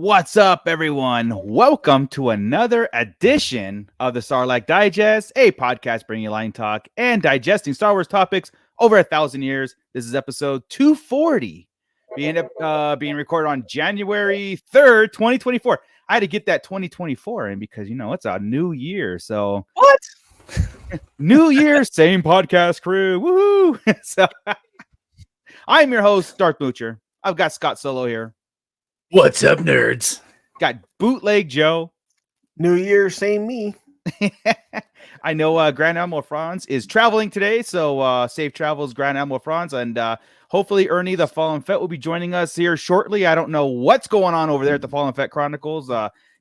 What's up, everyone? Welcome to another edition of the Starlight Digest, a podcast bringing you line talk and digesting Star Wars topics over 1,000 years. This is episode 240, being recorded on January 3rd, 2024. I had to get that 2024 in because, it's a new year. So what? New year, same podcast crew. Woohoo! So, I'm your host, Darth Moocher. I've got Scott Solo here. What's up, nerds? Got Bootleg Joe. New year, same me. I know Grand Admiral Franz is traveling today, so safe travels, Grand Admiral Franz, and hopefully Ernie, the Fallen Fett, will be joining us here shortly. I don't know what's going on over there at the Fallen Fett Chronicles.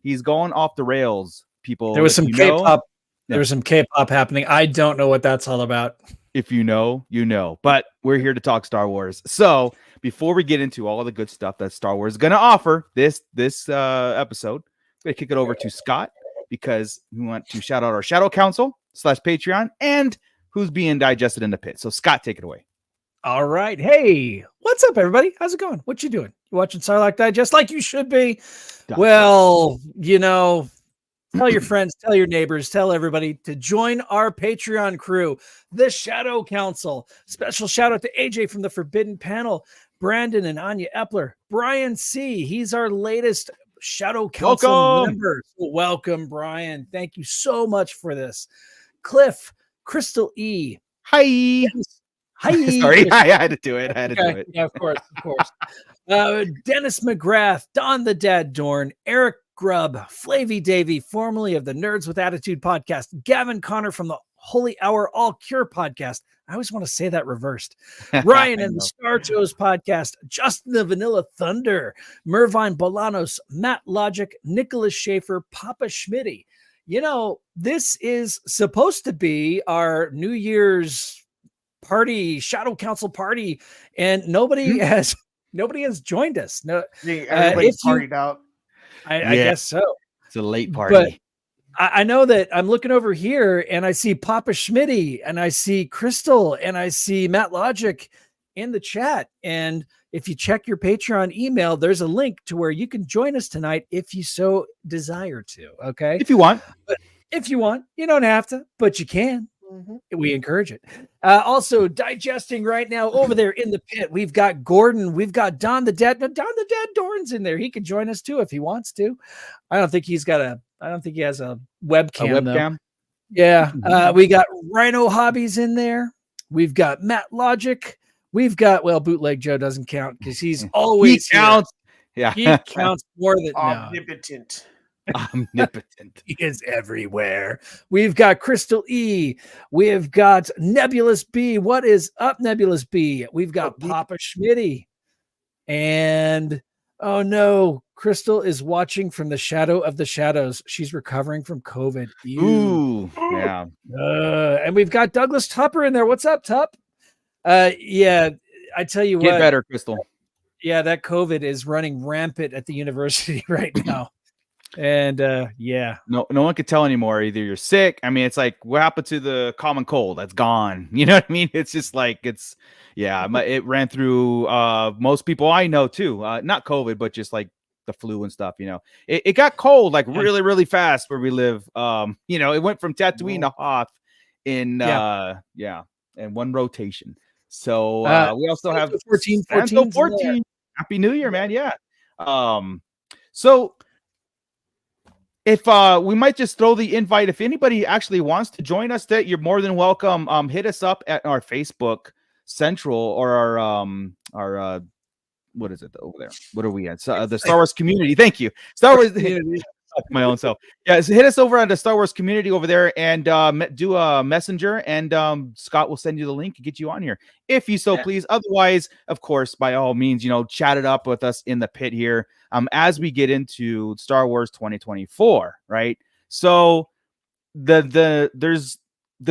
He's going off the rails, people. There was some K-pop. There was some K-pop happening. I don't know what that's all about. If you know, you know. But we're here to talk Star Wars. So before we get into all the good stuff that Star Wars is going to offer this episode, we're going to kick it over to Scott because we want to shout out our Shadow Council / Patreon and who's being digested in the pit. So Scott, take it away. All right. Hey, what's up, everybody? How's it going? What you doing? You watching Starlight Digest like you should be? Well, tell your friends, tell your neighbors, tell everybody to join our Patreon crew, the Shadow Council. Special shout out to AJ from the Forbidden Panel, Brandon and Anya Epler, Brian C. He's our latest Shadow Council member. So welcome, Brian. Thank you so much for this. Cliff, Crystal E. Hi. Hi. Sorry, I had to do it. Yeah, of course. Dennis McGrath, Don the Dad Dorn, Eric Grubb, Flavy Davy, formerly of the Nerds with Attitude podcast, Gavin Connor from the Holy Hour All Cure podcast. I always want to say that reversed. Ryan and the Star Joes podcast, Justin the Vanilla Thunder, Mervine Bolanos, Matt Logic, Nicholas Schaefer, Papa Schmitty. This is supposed to be our New Year's party, Shadow Council party, and nobody has joined us. No, everybody's partied out. I guess so. It's a late party. But I know that I'm looking over here and I see Papa Schmitty and I see Crystal and I see Matt Logic in the chat. And if you check your Patreon email, there's a link to where you can join us tonight if you so desire to. Okay. If you want. But if you want, you don't have to, but you can. Mm-hmm. We encourage it. Also digesting right now over there in the pit. We've got Gordon. We've got Don the Dad. Don the Dad Dorn's in there. He can join us too if he wants to. I don't think he has a webcam. Though. Yeah. We got Rhino Hobbies in there. We've got Matt Logic. We've got, Bootleg Joe doesn't count because he's always he counts. Yeah. He counts more than omnipotent. Omnipotent. He is everywhere. We've got Crystal E. We've got Nebulous B. What is up, Nebulous B? We've got Papa Schmitty. And oh no, Crystal is watching from the shadow of the shadows. She's recovering from COVID. Ooh, yeah. And we've got Douglas Tupper in there. What's up, Tup? Yeah, I tell you what. Get better, Crystal. Yeah, that COVID is running rampant at the university right now. And no one could tell anymore. Either you're sick. I mean, it's like what happened to the common cold? That's gone. You know what I mean? It's just like it ran through most people I know too. Not COVID, but just like the flu and stuff. It got cold like really, really fast where we live. It went from Tatooine to Hoth in in one rotation. So we also have 14. Happy New Year, man. Yeah. So. If we might just throw the invite, if anybody actually wants to join us, that you're more than welcome. Hit us up at our Facebook Central or our what is it over there? What are we at? The Star Wars community. Thank you, Star Wars. My own self. Yeah, so hit us over on the Star Wars community over there and do a messenger, and Scott will send you the link and get you on here if you so please. Otherwise, of course, by all means, chat it up with us in the pit here as we get into Star Wars 2024, right? So the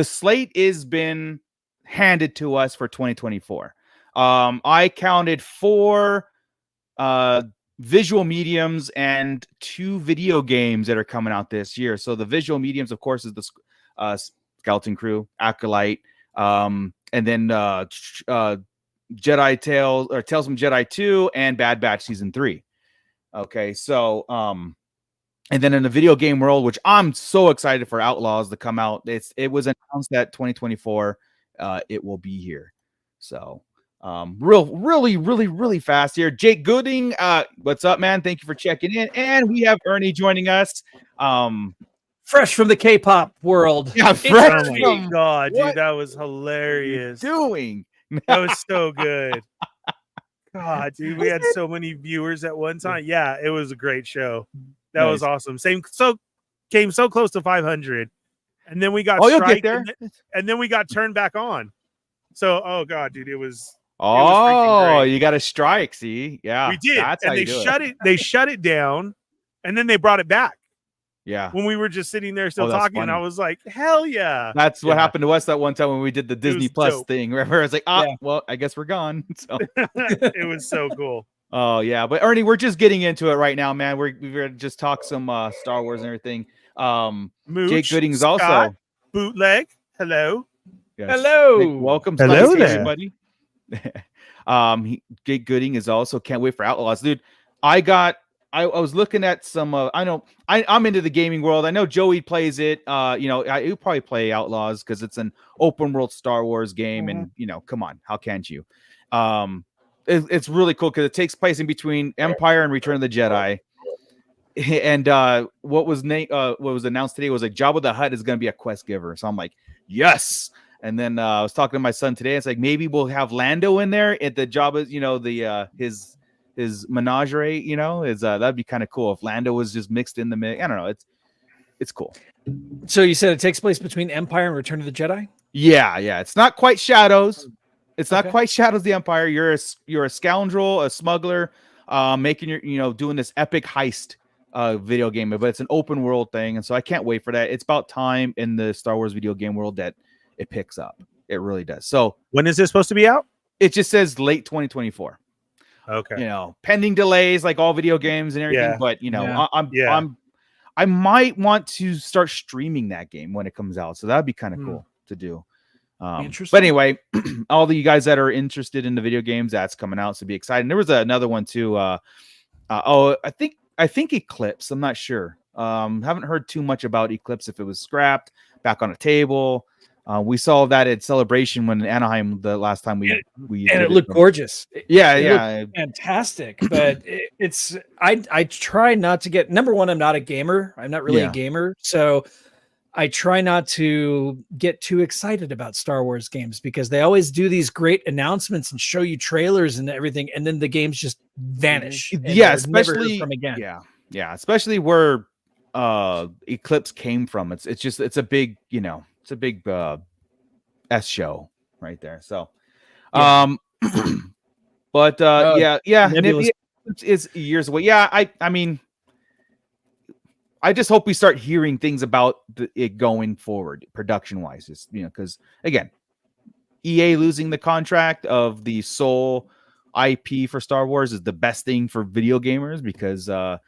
slate is been handed to us for 2024. I counted 4 visual mediums and 2 video games that are coming out this year. So the visual mediums, of course, is the Skeleton Crew, Acolyte, and then Jedi Tales or Tales from Jedi 2 and Bad Batch Season 3. Okay, so and then in the video game world, which I'm so excited for Outlaws to come out. It was announced that 2024 it will be here. So really fast here. Jake Gooding, what's up, man? Thank you for checking in. And we have Ernie joining us. Fresh from the K-pop world. Yeah, Oh my god, dude, that was hilarious. Doing That was so good. God, dude, we had so many viewers at one time. Yeah, it was a great show. That was awesome. Came so close to 500, and then we got you'll get there, and then we got turned back on. So, oh god, dude, it was. Oh, you got a strike. See, yeah, we did, that's and how they shut it. They shut it down, and then they brought it back. Yeah, when we were just sitting there still that's talking, funny. I was like, hell yeah. That's what happened to us that one time when we did the Disney Plus dope. thing. Remember, I was like, well, I guess we're gone. So it was so cool. Oh yeah, but Ernie, we're just getting into it right now, man. We're gonna just talk some Star Wars and everything. Mooch, Jake Gooding's Scott, also bootleg. Hello. Yes. Hello. Nick, welcome. Hello there, everybody. Jake Gooding is also can't wait for Outlaws, dude. I was looking at some. I'm into the gaming world. I know Joey plays it. You probably play Outlaws because it's an open world Star Wars game, and come on, how can't you? It's really cool because it takes place in between Empire and Return of the Jedi. And what was announced today was like Jabba the Hutt is going to be a quest giver. So I'm like, yes. And then I was talking to my son today. It's like maybe we'll have Lando in there at the Jabba, his menagerie. That'd be kind of cool if Lando was just mixed in the mix. I don't know. It's cool. So you said it takes place between Empire and Return of the Jedi? Yeah. It's not quite Shadows. It's not quite Shadows of the Empire. You're a scoundrel, a smuggler, making doing this epic heist video game, but it's an open world thing, and so I can't wait for that. It's about time in the Star Wars video game world that it picks up. It really does. So when is this supposed to be out? It just says late 2024. Okay. Pending delays like all video games and everything. Yeah. But I might want to start streaming that game when it comes out. So that'd be kind of cool to do. But anyway, all of you guys that are interested in the video games, that's coming out, so be excited. There was another one too. I think Eclipse. I'm not sure. Haven't heard too much about Eclipse. If it was scrapped, back on a table. We saw that at Celebration when in Anaheim the last time we and it looked gorgeous. Yeah, fantastic. But I try not to get, number one, I'm not a gamer. I'm not really a gamer, so I try not to get too excited about Star Wars games because they always do these great announcements and show you trailers and everything, and then the games just vanish. Especially from again. Yeah, especially where Eclipse came from. It's a big, it's a big S show right there. So, but Nebula is years away. Yeah, I mean, I just hope we start hearing things about it going forward, production wise. Just because again, EA losing the contract of the sole IP for Star Wars is the best thing for video gamers because that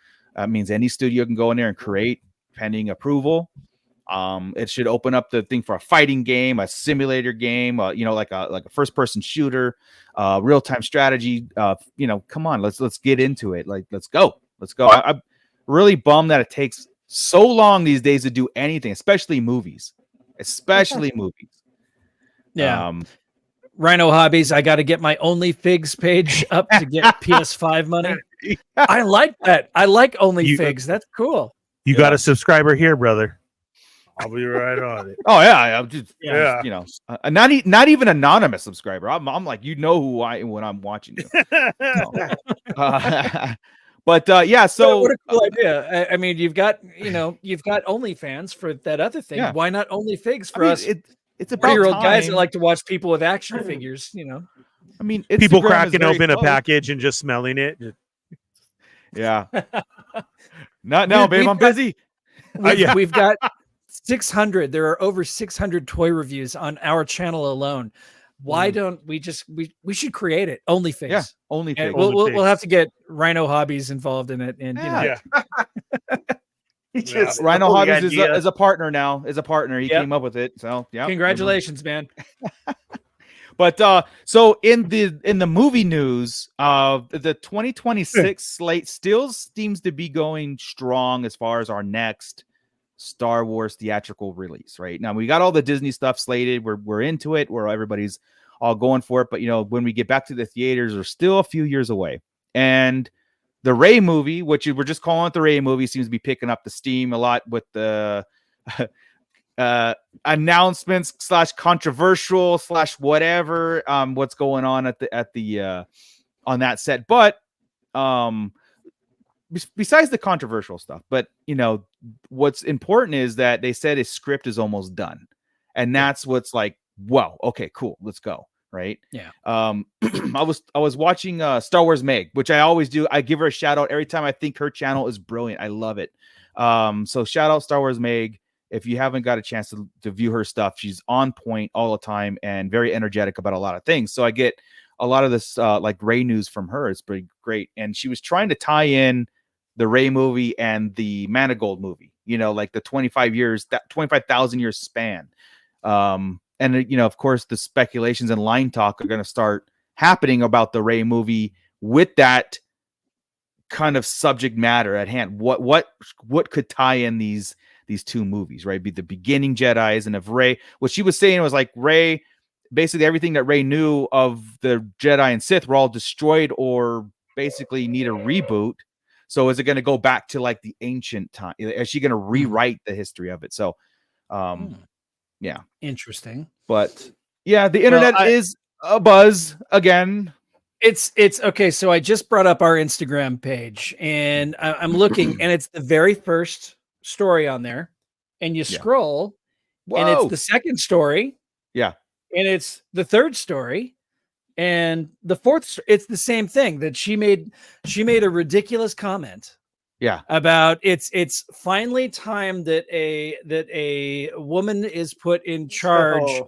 means any studio can go in there and create pending approval. It should open up the thing for a fighting game, a simulator game, like a first person shooter, real time strategy. Come on, let's get into it. Like, let's go. I'm really bummed that it takes so long these days to do anything, especially movies. Yeah. Rhino Hobbies. I got to get my OnlyFigs page up to get PS5 money. I like that. I like OnlyFigs. That's cool. You got a subscriber here, brother. I'll be right on it. Oh yeah, I'm just not even anonymous subscriber. I'm like, who I am when I'm watching you. But so what a cool idea. I mean, you've got OnlyFans for that other thing. Yeah. Why not OnlyFigs for us? It's about 3-year-old guys that like to watch people with action figures. I mean, people Instagram cracking open a package and just smelling it. Yeah. Not now, babe. I'm busy. We've got 600. There are over 600 toy reviews on our channel alone. Why don't we we should create it? OnlyFigs. Yeah, OnlyFigs. We'll have to get Rhino Hobbies involved in it. And Rhino Hobbies is a partner now. He came up with it. So yeah. Congratulations, man. But so in the movie news, the 2026 slate still seems to be going strong as far as our next Star Wars theatrical release. Right now, we got all the Disney stuff slated. We're into it. Where everybody's all going for it. But when we get back to the theaters, we're still a few years away. And the Rey movie, which we're just calling it the Rey movie, seems to be picking up the steam a lot with the announcements / controversial / whatever what's going on at the on that set. But besides the controversial stuff, but what's important is that they said his script is almost done, and that's what's like, wow, okay, cool, let's go. Right. Yeah. I was watching Star Wars Meg, which I always do. I give her a shout out every time. I think her channel is brilliant. I love it. So shout out Star Wars Meg. If you haven't got a chance to view her stuff, she's on point all the time and very energetic about a lot of things. So I get a lot of this like Rey news from her. It's pretty great. And she was trying to tie in the Rey movie and the Manigault movie, like the 25,000 years span. And of course, the speculations and line talk are going to start happening about the Rey movie with that kind of subject matter at hand. What could tie in these two movies, right? Be the beginning Jedis, and if Rey, what she was saying was like Rey, basically everything that Rey knew of the Jedi and Sith were all destroyed or basically need a reboot. So is it going to go back to like the ancient time? Is she going to rewrite the history of it? So, yeah, interesting. But yeah, the internet is a buzz again. It's okay. So I just brought up our Instagram page, and I'm looking, and it's the very first story on there. And you scroll, and it's the second story. Yeah, and it's the third story, and the fourth. It's the same thing that she made. She made a ridiculous comment. Yeah, about it's finally time that a woman is put in charge,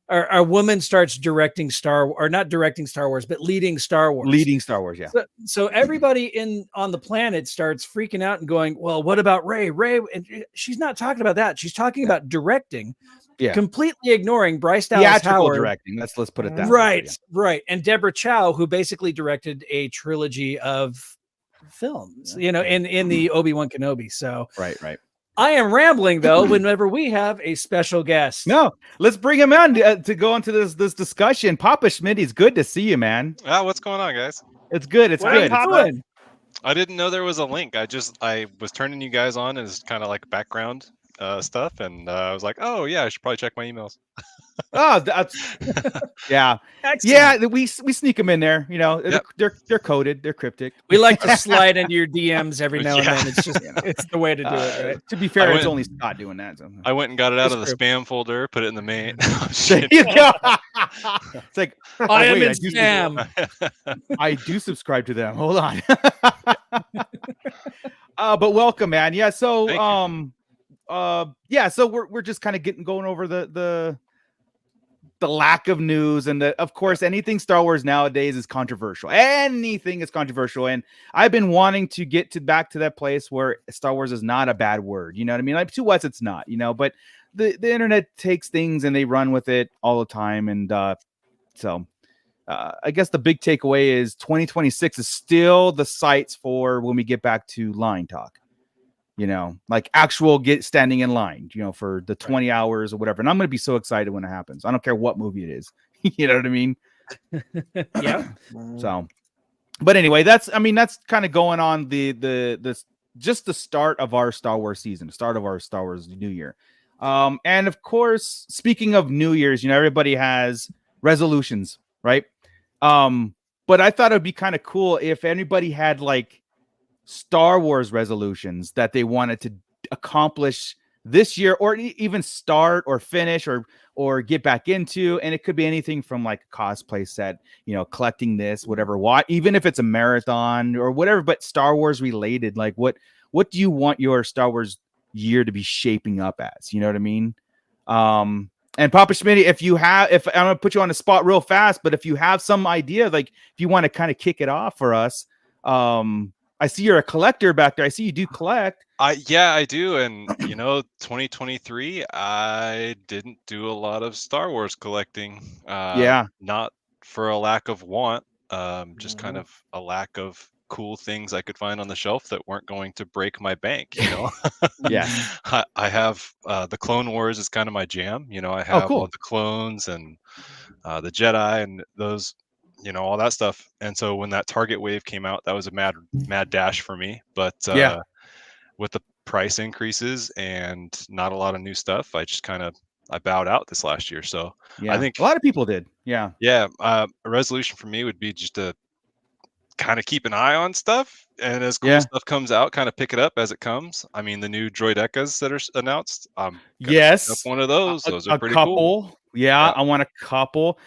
or a woman starts directing not directing Star Wars, but leading Star Wars. Leading Star Wars, yeah. So everybody on the planet starts freaking out and going, well, what about Rey? And she's not talking about that. She's talking about directing. Yeah, completely ignoring Bryce Dallas Howard directing. Let's put it that way. Yeah. Right, and Deborah Chow, who basically directed a trilogy of films, in the Obi-Wan Kenobi. So right. I am rambling though. Whenever we have a special guest, no, let's bring him on to go into this discussion. Papa Schmitty's good to see you, man. What's going on, guys? It's good. It's good. I didn't know there was a link. I was turning you guys on as kind of like background stuff, and I was like, oh yeah, I should probably check my emails. Oh, that's yeah. Excellent. Yeah, we sneak them in there. They're coded, they're cryptic. We like to slide into your DMs every now and then. It's just it's the way to do it. Right? To be fair, it's only Scott doing that. So. I went and got it out of the spam folder, put it in the main. There you go. It's like I am in spam. I do subscribe to them. Hold on. But welcome, man. Yeah. So so we're just kind of going over the lack of news, and of course anything Star Wars nowadays is controversial. Anything is controversial, and I've been wanting to get back to that place where Star Wars is not a bad word. You know what I mean? Like to us, it's not. But the internet takes things and they run with it all the time, and so I guess the big takeaway is 2026 is still the sites for when we get back to line talk. Like actual standing in line, for the 20 hours or whatever. And I'm going to be so excited when it happens. I don't care what movie it is. You know what I mean? Yeah. So, but anyway, that's kind of going on just the start of our Star Wars season, start of our Star Wars New Year. And of course, speaking of New Year's, everybody has resolutions, right? But I thought it'd be kind of cool if anybody had like Star Wars resolutions that they wanted to accomplish this year, or even start or finish or get back into. And it could be anything from like a cosplay set, collecting this, whatever, even if it's a marathon or whatever, but Star Wars related. Like what do you want your Star Wars year to be shaping up as? You know what I mean? And Papa Schmitty, if I'm gonna put you on the spot real fast, but if you have some idea, like if you want to kind of kick it off for us, I see you're a collector back there. I see you do collect. I do, and 2023, I didn't do a lot of Star Wars collecting. Yeah. Not for a lack of want, just kind of a lack of cool things I could find on the shelf that weren't going to break my bank. Yeah. I have the Clone Wars is kind of my jam. I have cool. all the clones and the Jedi and those, all that stuff. And so when that Target wave came out, that was a mad dash for me. But Yeah. with the price increases and not a lot of new stuff, I just I bowed out this last year. So Yeah. I think a lot of people did. Yeah. Yeah. A resolution for me would be just to kind of keep an eye on stuff, and as cool stuff comes out, kind of pick it up as it comes. I mean, the new droidecas that are announced, Yes, up one of those are a pretty couple. cool. Yeah, I want a couple.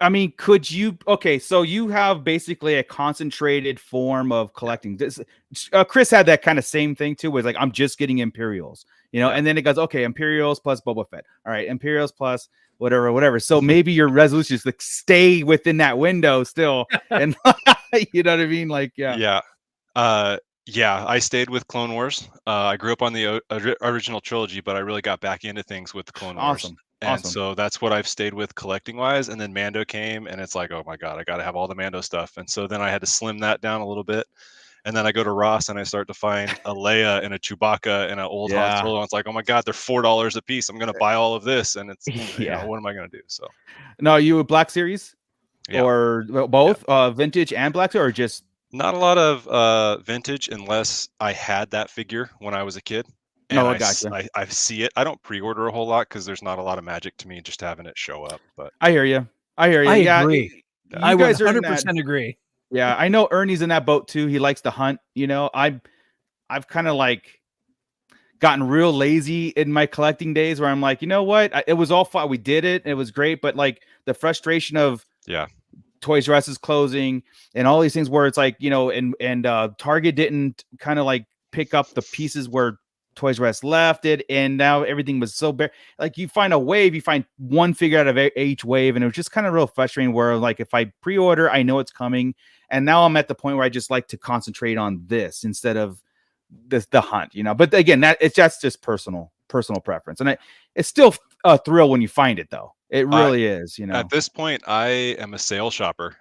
I mean, could you? Okay, so you have basically a concentrated form of collecting. This, Chris had that kind of same thing too. Was like, I'm just getting Imperials, and then it goes, okay, Imperials plus Boba Fett. All right, Imperials plus whatever. So maybe your resolution is to stay within that window still, and you know what I mean? Like, yeah. I stayed with Clone Wars. I grew up on the original trilogy, but I really got back into things with the Clone Wars. And so that's what I've stayed with collecting wise. And then Mando came, and it's like, oh my God, I got to have all the Mando stuff. And so then I had to slim that down a little bit. And then I go to Ross and I start to find a Leia and a Chewbacca and an old Han Solo. And it's like, oh my God, they're $4 a piece. I'm going to buy all of this. And it's, what am I going to do? So, no, you a Black Series or both vintage and Black Series, or just? Not a lot of vintage unless I had that figure when I was a kid. And I gotcha. I see it. I don't pre-order a whole lot because there's not a lot of magic to me just having it show up. But I hear you. I agree. I You guys 100% agree. Yeah, I know Ernie's in that boat too. He likes to hunt. I've kind of like gotten real lazy in my collecting days where I'm like, you know what? It was all fun. We did it. It was great. But like the frustration of Toys R Us is closing and all these things where it's like, and Target didn't kind of like pick up the pieces where Toys R Us left it, and now everything was so bare. Like you find a wave, you find one figure out of each wave, and it was just kind of real frustrating where like if I pre-order, I know it's coming, and now I'm at the point where I just like to concentrate on this instead of the hunt, But again, that's just personal preference, and it's still a thrill when you find it, though. It really is, At this point, I am a sale shopper.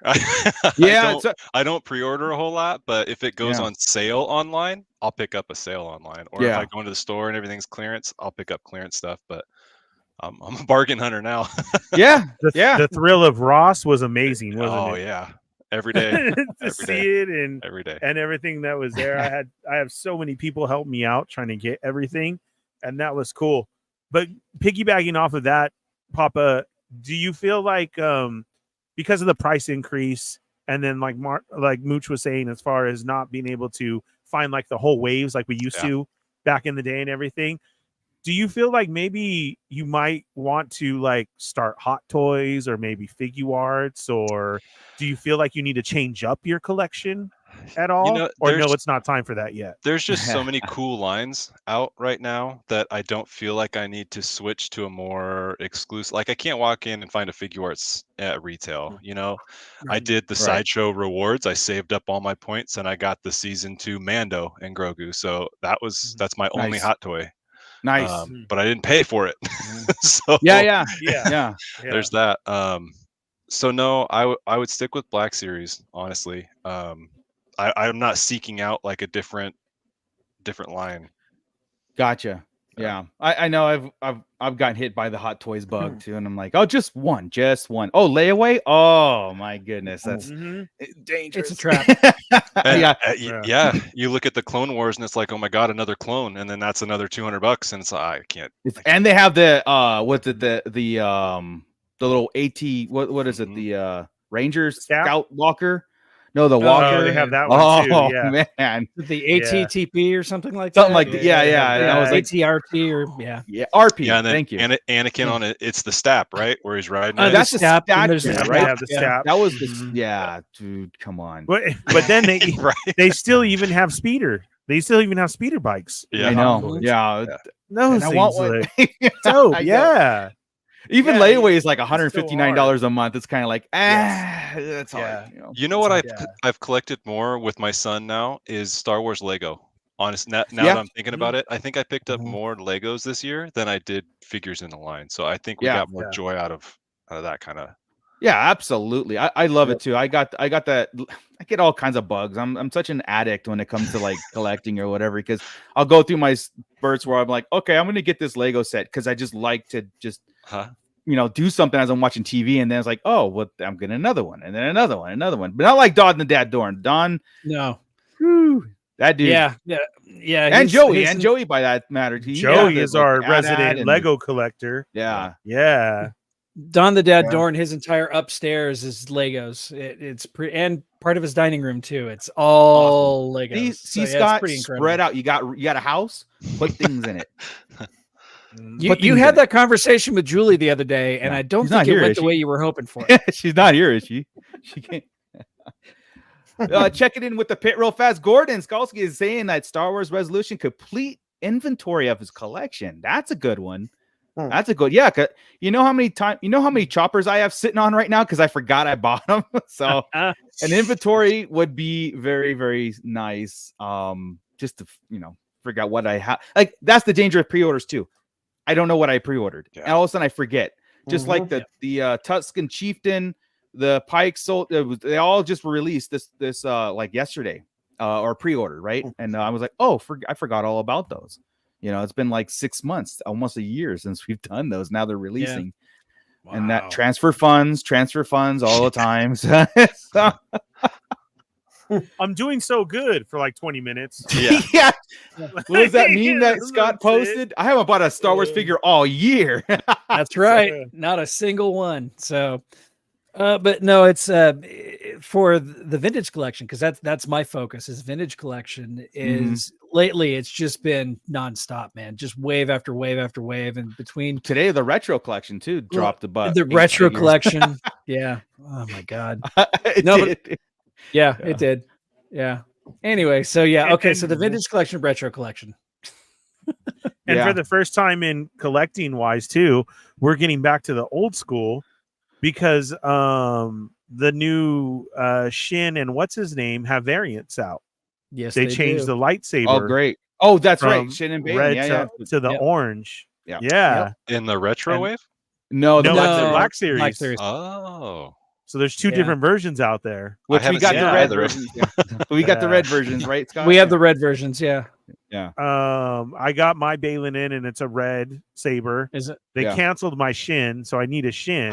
Yeah, I don't pre-order a whole lot, but if it goes on sale online, I'll pick up a sale online. Or if I go into the store and everything's clearance, I'll pick up clearance stuff. But I'm a bargain hunter now. The thrill of Ross was amazing, wasn't it? Oh yeah, every day to see it and every day and everything that was there. I have so many people help me out trying to get everything, and that was cool. But piggybacking off of that, Papa, do you feel like because of the price increase and then like Mooch was saying, as far as not being able to find like the whole waves like we used to back in the day and everything, do you feel like maybe you might want to like start Hot Toys or maybe Figuarts, or do you feel like you need to change up your collection at all? Or no, it's not time for that yet? There's just so many cool lines out right now that I don't feel like I need to switch to a more exclusive. Like I can't walk in and find a Figuarts at retail. I did the Sideshow rewards. I saved up all my points and I got the season 2 Mando and Grogu. So that's my only Hot Toy. Nice. But I didn't pay for it. So yeah. There's that. So no, I would stick with Black Series, honestly. I'm not seeking out like a different line. Gotcha. Yeah. I know I've gotten hit by the Hot Toys bug too, and I'm like, oh, just one. Oh, layaway. Oh my goodness, that's dangerous. It's a trap. Yeah. You look at the Clone Wars, and it's like, oh my God, another clone, and then that's another $200, and it's I can't. And they have the the little AT. What is it? The Rangers Scout Walker. No, the Walker. They have that one too. Yeah, man, the ATTP or something like that. Something like that. Yeah. That was like ATRT or RP. Yeah, and then, thank you. And Anakin on it. It's the Stap, right, where he's riding. That's the Stap, right? The Stap. That was the dude. Come on. But then they still even have speeder. They still even have speeder bikes. Yeah, I know. Yeah. No, I want one. So yeah. Even Yeah, layaway is like it's $159 a month. It's kind of like, that's hard. Yeah. You know what Yeah. I've collected more with my son now is Star Wars Lego. Honest, now Yeah. that I'm thinking about it, I think I picked up more Legos this year than I did figures in the line. So I think we got more joy out of that kind of. Yeah, absolutely. I love it too. I got that. I get all kinds of bugs. I'm such an addict when it comes to like collecting or whatever, because I'll go through my spurts where I'm like, okay, I'm going to get this Lego set because I just like to just do something as I'm watching TV, and then it's like, oh, well, I'm getting another one, and then another one, but not like Don the Dad Dorn. Don, no, that dude, yeah, and Joey by that matter. Joey is our resident Lego collector. Yeah. Don the Dad Dorn, his entire upstairs is Legos. It's pretty, and part of his dining room too. It's all Legos. See, Scott, spread out. You got a house. Put things in it. You had that conversation with Julie the other day, and I don't think it went the way you were hoping for. She's not here, is she? She can't. Check it in with the pit real fast. Gordon Skalski is saying that Star Wars Resolution complete inventory of his collection. That's a good one. That's a good, cause you know how many choppers I have sitting on right now because I forgot I bought them. So an inventory would be very, very nice. Just to figure out what I have. Like that's the danger of pre-orders too. I don't know what I pre-ordered, and all of a sudden I forget. Just like the Tuscan Chieftain, the Pike Soul, they all just were released this like yesterday, or pre-ordered, right? And I was like, oh, I forgot all about those. It's been like 6 months, almost a year since we've done those. Now they're releasing, and that transfer funds all the time. So, I'm doing so good for like 20 minutes. Yeah. What was that meme that Scott posted? I haven't bought a Star Wars figure all year. That's right. Not a single one. So, but no, it's for the vintage collection, because that's my focus. Is vintage collection is lately it's just been nonstop, man. Just wave after wave after wave, and between today the retro collection too dropped the butt. The retro collection, yeah. Oh my god, it did. Yeah. Anyway, so okay. So the vintage collection, retro collection. And for the first time in collecting wise too, we're getting back to the old school, because the new Shin and what's his name have variants out. Yes, they changed the lightsaber. Oh, great. Oh, that's right. Shin and Bane. Red to the orange. Yeah. In the retro wave? No, the Black Series. Black Series. Oh. So there's two different versions out there. Which we got the red versions. We got the red versions, right, Scott? We have the red versions, yeah. I got my Balin in, and it's a red saber. Is it? They canceled my Shin, so I need a Shin.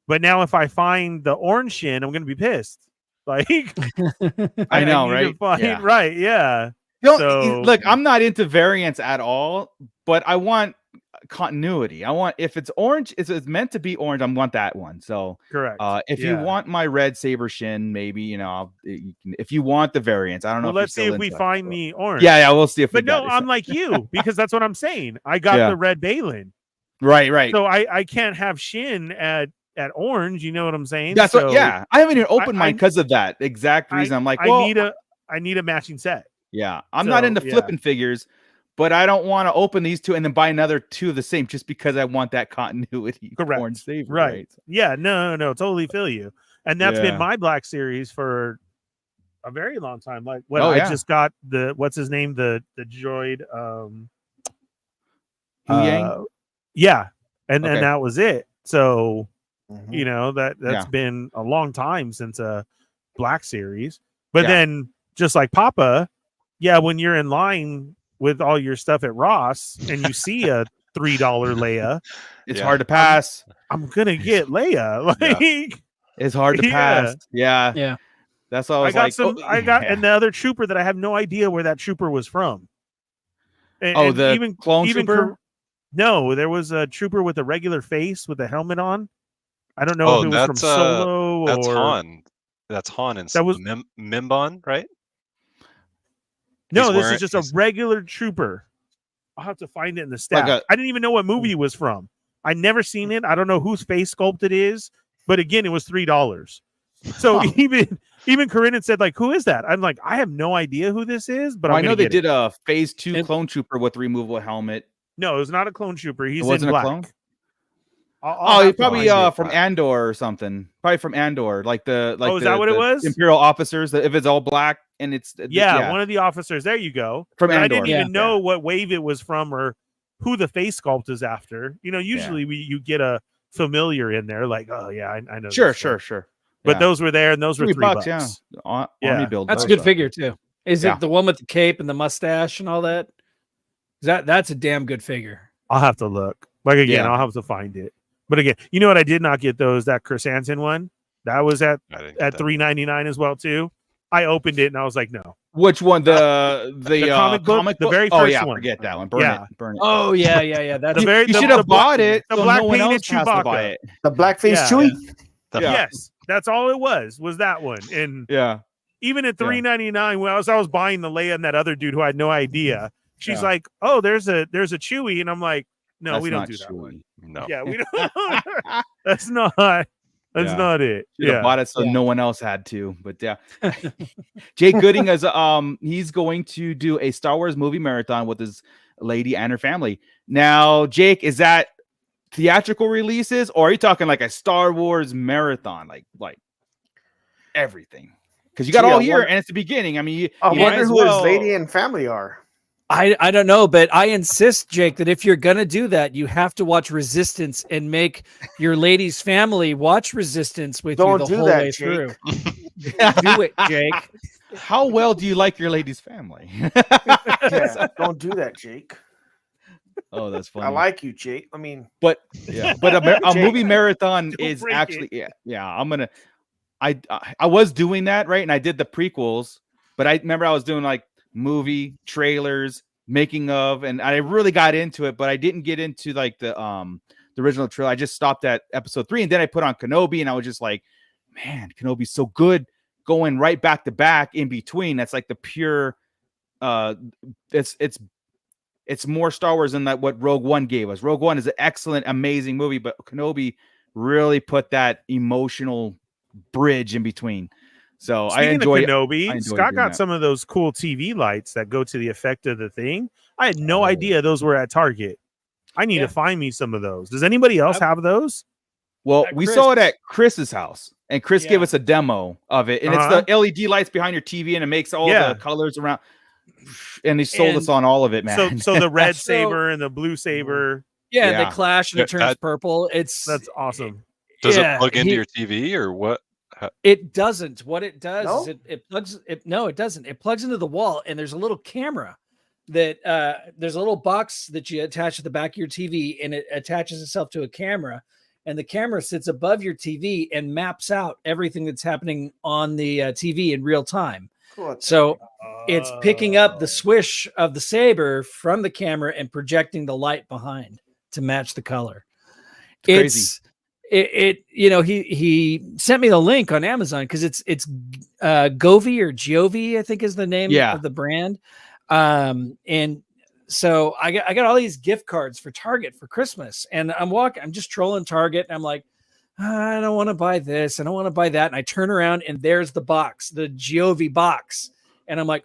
But now if I find the orange Shin, I'm gonna be pissed. Like I know, right? Right, yeah. Look, I'm not into variants at all, but I want continuity. I want, if it's orange, it's meant to be orange. I want that one. So correct. If you want my red saber Shin, maybe you can, if you want the variants. I don't know. Well, let's see if we find the orange. Yeah, we'll see if. But no, I'm like you, because that's what I'm saying. I got the red Balin. Right. So I can't have Shin at orange. You know what I'm saying? That's what. Yeah, I haven't even opened mine because of that exact reason. I'm like, I need a matching set. Yeah, I'm not into flipping figures, but I don't want to open these two and then buy another two of the same just because I want that continuity. Correct. Orange saber, right? Yeah, no, totally feel you. And that's been my Black Series for a very long time. Like when I just got what's his name, the droid. Yang? Yeah, and that was it. So that's been a long time since a Black Series. But then just like Papa, when you're in line with all your stuff at Ross and you see a $3 Leia, it's hard to pass. I'm gonna get Leia. Like it's hard to pass. Yeah. That's all I got and the other trooper that I have no idea where that trooper was from. And the clone trooper? No, there was a trooper with a regular face with a helmet on. I don't know if it was from Solo that's or Han. That's Han and that was Mimbon, right? No, this is just a regular trooper. I'll have to find it in the stack. I didn't even know what movie it was from. I never seen it. I don't know whose face sculpt it is, but again, it was $3. So even Corinne said, like, who is that? I'm like, I have no idea who this is, but I know they did a Phase 2 clone trooper with removable helmet. No, it was not a clone trooper. He's in black. I'll have to probably find it. from Andor or something. Probably from Andor, like the is that what it was? Imperial officers. If it's all black and it's one of the officers. There you go. From But Andor. I didn't even know what wave it was from or who the face sculpt is after. Usually you get a familiar in there, like, oh yeah, I know. Sure. But those were there, and those were $3. Yeah, Army build. That's a good figure too. Is it the one with the cape and the mustache and all that? That's a damn good figure. I'll have to look. Like again, I'll have to find it. But again, you know what? I did not get those. That Chrysanthemum one that was at $3.99 as well too. I opened it and I was like, no. Which one? The comic book, the very first one. Forget that one. Burn it. Oh yeah. That's you should have bought it. The so black no one painted else has to buy Chewbacca. it. The blackface Chewie. Yes, that's all it was that one. And even at $3.99, when I was buying the Leia and that other dude who I had no idea, she's like, "Oh, there's a Chewie," and I'm like, "No, That's we don't not do that Chewie. one. No. Yeah, we don't. That's not not it. Should have bought it so no one else had to. But Jake Gooding is he's going to do a Star Wars movie marathon with his lady and her family. Now, Jake, is that theatrical releases, or are you talking like a Star Wars marathon, like everything? Because you got all year and it's the beginning. I mean, I wonder who his lady and family are. I don't know, but I insist, Jake, that if you're gonna do that, you have to watch Resistance and make your lady's family watch Resistance with you the whole way through. Do it, Jake. How well do you like your lady's family? Don't do that, Jake. Oh, that's funny. I like you, Jake. I mean, but a movie marathon is actually I'm gonna. I was doing that, right, and I did the prequels, but I remember I was doing like movie trailers, making of, and I really got into it, but I didn't get into like the original trailer. I just stopped at episode 3, and then I put on Kenobi, and I was just like, man, Kenobi's so good, going right back to back in between. That's like the pure it's more Star Wars than what Rogue One gave us. Rogue One is an excellent, amazing movie, but Kenobi really put that emotional bridge in between. So Speaking I enjoyed Kenobi. Scott got some of those cool TV lights that go to the effect of the thing. I had no idea those were at Target. I need to find me some of those. Does anybody else have those? Well, we saw it at Chris's house, and Chris gave us a demo of it, and it's the LED lights behind your TV, and it makes all the colors around. And he sold us on all of it, man. So the red saber and the blue saber. Yeah, and they clash and it turns purple. That's awesome. Does it plug into your TV or what? It doesn't. What it does is it plugs it. No, it doesn't. It plugs into the wall, and there's a little camera that there's a little box that you attach to the back of your TV, and it attaches itself to a camera, and the camera sits above your TV and maps out everything that's happening on the TV in real time. Cool. So it's picking up the swish of the saber from the camera and projecting the light behind to match the color. It's he sent me the link on Amazon because it's Govi or Giovi, I think is the name of the brand. And so I got all these gift cards for Target for Christmas, and I'm just trolling Target, and I'm like, I don't want to buy this, I don't want to buy that, and I turn around and there's the box, the Giovi box, and I'm like,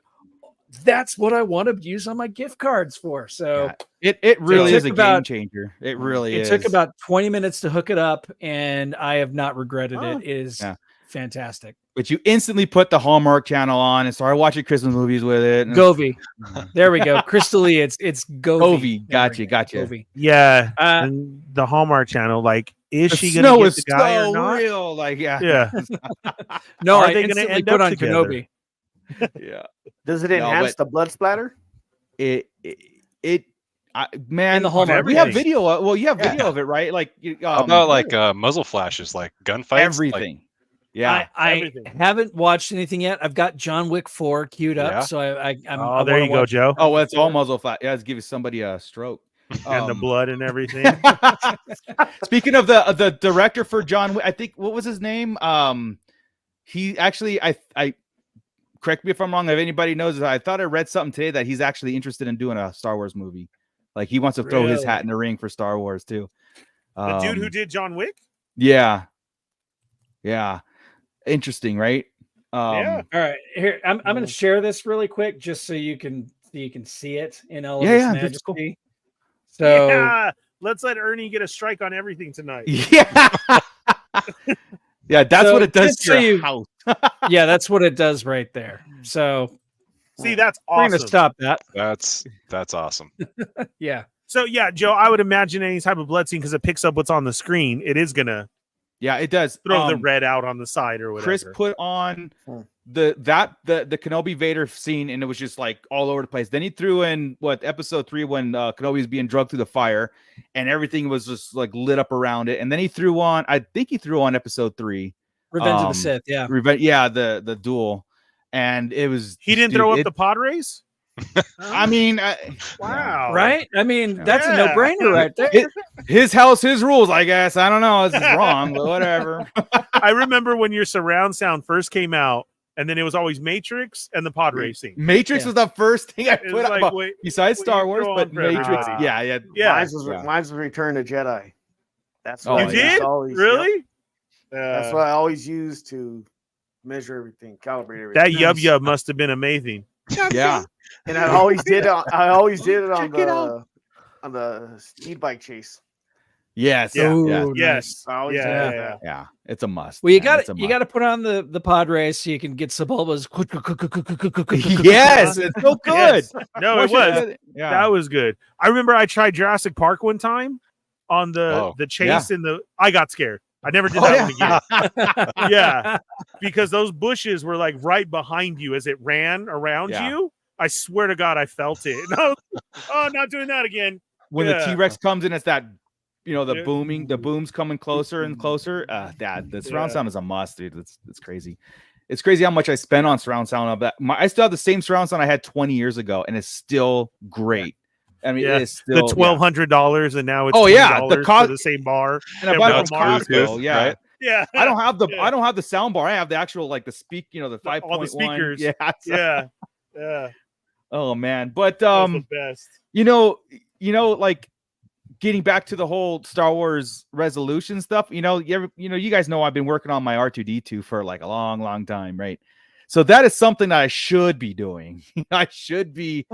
that's what I want to use on my gift cards for. So it really is a game changer. It really is. It took about 20 minutes to hook it up, and I have not regretted it. It is fantastic. But you instantly put the Hallmark Channel on and started watching Christmas movies with it. Govi. There we go. Crystally, it's Govi. Gotcha. Govi. Yeah. And the Hallmark Channel, like, is she going to get the guy or not? Real. Like, No, are I they going to end put up on together? Kenobi. Does it enhance the blood splatter? Man, in the Hallmark. We have video. Well, you have video of it, right? Like, how about like muzzle flashes, like gunfights, everything. I haven't watched anything yet. I've got John Wick 4 queued up, so I'm. There you go, Joe. Oh, well, it's all muzzle flash. Yeah, it's giving somebody a stroke. And the blood and everything. Speaking of the director for John Wick, I think, what was his name? He actually, I correct me if I'm wrong. If anybody knows, I thought I read something today that he's actually interested in doing a Star Wars movie. Like, he wants to throw his hat in the ring for Star Wars too. The dude who did John Wick? Yeah. Interesting, right? All right. Here, I'm going to share this really quick just so you can see it in all of its majesty. Cool. So let's let Ernie get a strike on everything tonight. Yeah. Yeah, that's what it does to your house. Yeah, that's what it does right there. So see, that's we're awesome. gonna stop that. That's awesome. Yeah. So yeah, Joe, I would imagine any type of blood scene, because it picks up what's on the screen, it is gonna it does throw the red out on the side or whatever. Chris put on the Kenobi Vader scene, and it was just like all over the place. Then he threw in episode 3 when Kenobi was being drugged through the fire, and everything was just like lit up around it. And then he threw on, I think he threw on episode 3, Revenge of the Sith. Yeah, the duel, and it was. He didn't throw up the pod race. I mean, wow, right? I mean, that's a no-brainer right there. His house, his rules, I guess. I don't know. This is wrong, but whatever. I remember when your surround sound first came out, and then it was always Matrix and the pod racing. Matrix was the first thing I put up, besides Star Wars, but everybody. Matrix. Yeah. Mine was Return of Jedi. That's what you did. Always, really? Yep. That's what I always use to measure everything, calibrate everything. That yub must have been amazing. Yeah. And I always did it on the speed bike chase. Yes. Yeah. Yes. Yeah. It's a must. Well, you got to put on the pod race so you can get Sebulba's. Yes, it's so good. Yes. No, it was. Yeah, that was good. I remember I tried Jurassic Park one time on the chase in the. I got scared. I never did that one again. Yeah, because those bushes were like right behind you as it ran around you. I swear to God, I felt it. No, not doing that again. When the T-Rex comes in, it's that, the boom's coming closer and closer. The surround sound is a must, dude. It's crazy. It's crazy how much I spent on surround sound of that. I still have the same surround sound I had 20 years ago, and it's still great. I mean, it's still the $1,200, and now it's the for the same bar. And I bought it from Costco. Yeah. Right? Yeah, I don't have the sound bar. I have the actual the 5.1. All the speakers. Yeah. Yeah. Oh man, but the best. Like getting back to the whole Star Wars resolution stuff. You guys know I've been working on my R2D2 for like a long, long time, right? So that is something that I should be doing. I should be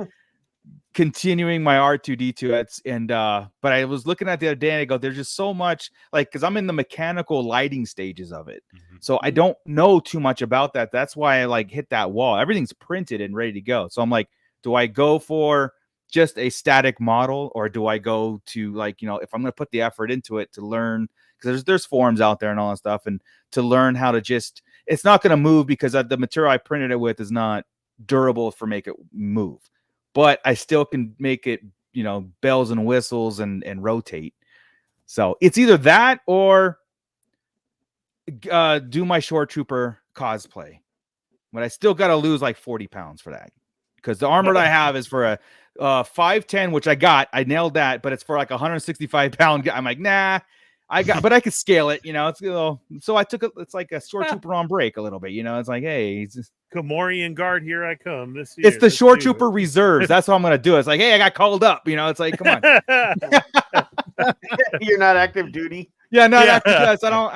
continuing my R2D2. But I was looking at the other day and I go, there's just so much, because I'm in the mechanical lighting stages of it. Mm-hmm. So I don't know too much about that. That's why I hit that wall. Everything's printed and ready to go. So I'm like, do I go for just a static model, or do I go to if I'm going to put the effort into it to learn, because there's forums out there and all that stuff, and to learn how to it's not going to move because the material I printed it with is not durable for make it move. But I still can make it, bells and whistles and rotate. So it's either that or do my Shore Trooper cosplay. But I still got to lose 40 pounds for that. Because the armor that I have is for a 5'10", which I nailed that, but it's for 165-pound guy. I'm like, nah, but I could scale it, it's so I took it's like a Shore Trooper on break a little bit, it's like, hey, it's just Komorian Guard, here I come this year. It's the Shore Trooper reserves. That's what I'm gonna do. It's like, hey, I got called up, it's like, come on. You're not active duty. Yeah, no, that's I don't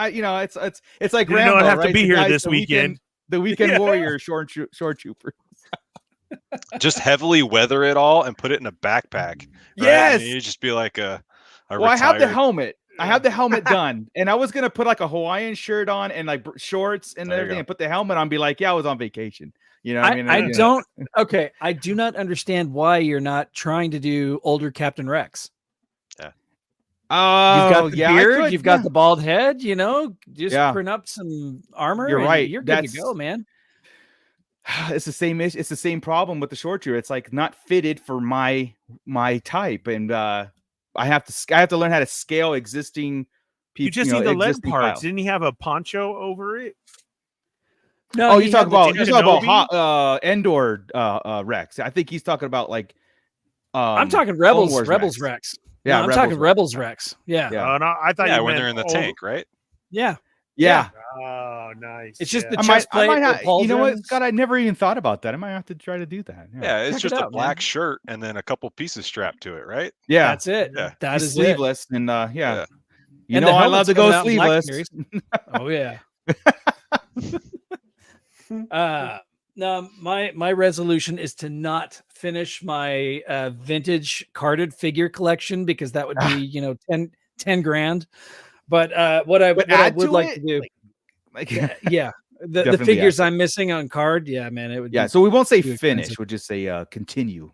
it's like Rambo, I have right? to be here this weekend. The weekend warrior Shore Trooper. Just heavily weather it all and put it in a backpack. Right? Yes, and you just be like a well, I have the helmet. I have the helmet done, and I was gonna put a Hawaiian shirt on and shorts and everything, and put the helmet on. Be like, I was on vacation. You know what I mean? I don't. Okay, I do not understand why you're not trying to do older Captain Rex. Yeah. Oh, you've got the beard, you've got the bald head. Just print up some armor. You're right. You're good to go, man. It's the same issue. It's the same problem with the Shore Trooper. It's not fitted for my type, and I have to learn how to scale existing people. You just need the leg parts. Didn't he have a poncho over it? No. You talk about Endor Rex. I think he's talking about I'm talking Rebels Rex. Yeah, I'm talking Rebels Rex. Yeah. Oh, no, I thought you when meant they're in the tank, right? Yeah. Yeah. Oh, nice. It's just the chest plate. You know what, Scott? I never even thought about that. I might have to try to do that. Yeah, it's just a black shirt and then a couple pieces strapped to it, right? Yeah, that's it. Yeah. That is sleeveless, it. and and I love to go sleeveless. Oh yeah. No, my resolution is to not finish my vintage carded figure collection because that would be 10 grand. But what I would like to do, yeah, the figures I'm missing on card, yeah, man, it would. Yeah, so we won't say finish; we'll just say continue.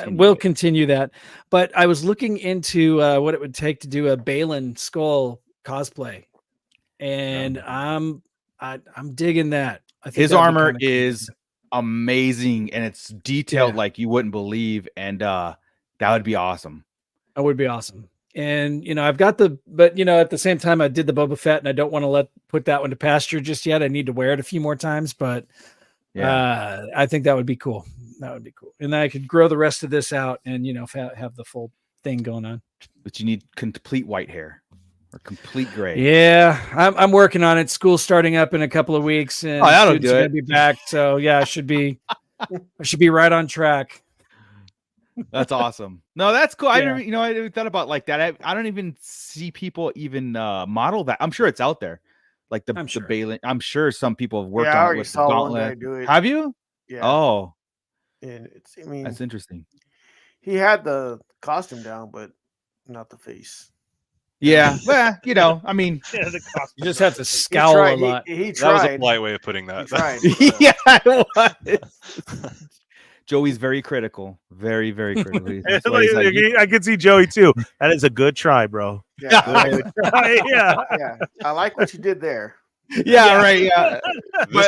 We'll continue that. But I was looking into what it would take to do a Balin skull cosplay, and I'm digging that. I think his armor is amazing, and it's detailed like you wouldn't believe, and that would be awesome. That would be awesome. And I've got but at the same time I did the Boba Fett, and I don't want to put that one to pasture just yet. I need to wear it a few more times, but I think that would be cool. That would be cool. And then I could grow the rest of this out and have the full thing going on. But you need complete white hair. Or complete gray. Yeah, I'm working on it. School's starting up in a couple of weeks, and students are gonna be back. So yeah, I should be right on track. That's awesome. No, that's cool. Yeah. I never thought about like that. I don't even see people even model that. I'm sure it's out there, like the Balin. I'm sure some people have worked on it with the gauntlet. Have you? Yeah. Oh, and that's interesting. He had the costume down, but not the face. Yeah, well, you just have to scowl a lot. He tried. That was a polite way of putting that. Yeah, it was. Joey's very critical. Very, very critical. I can see Joey too. That is a good try, bro. Yeah, yeah. I like what you did there. Yeah, right. Yeah, this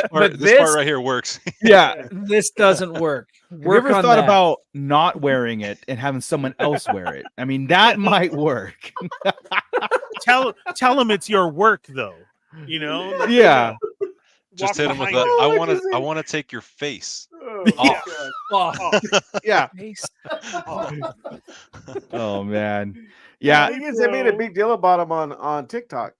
part right here works. Yeah, this doesn't work. Have you ever thought about not wearing it and having someone else wear it? I mean, that might work. Tell him it's your work, though. Yeah. Just hit him with I want to take your face off. Yeah. Oh man. Yeah. They made a big deal about him on TikTok.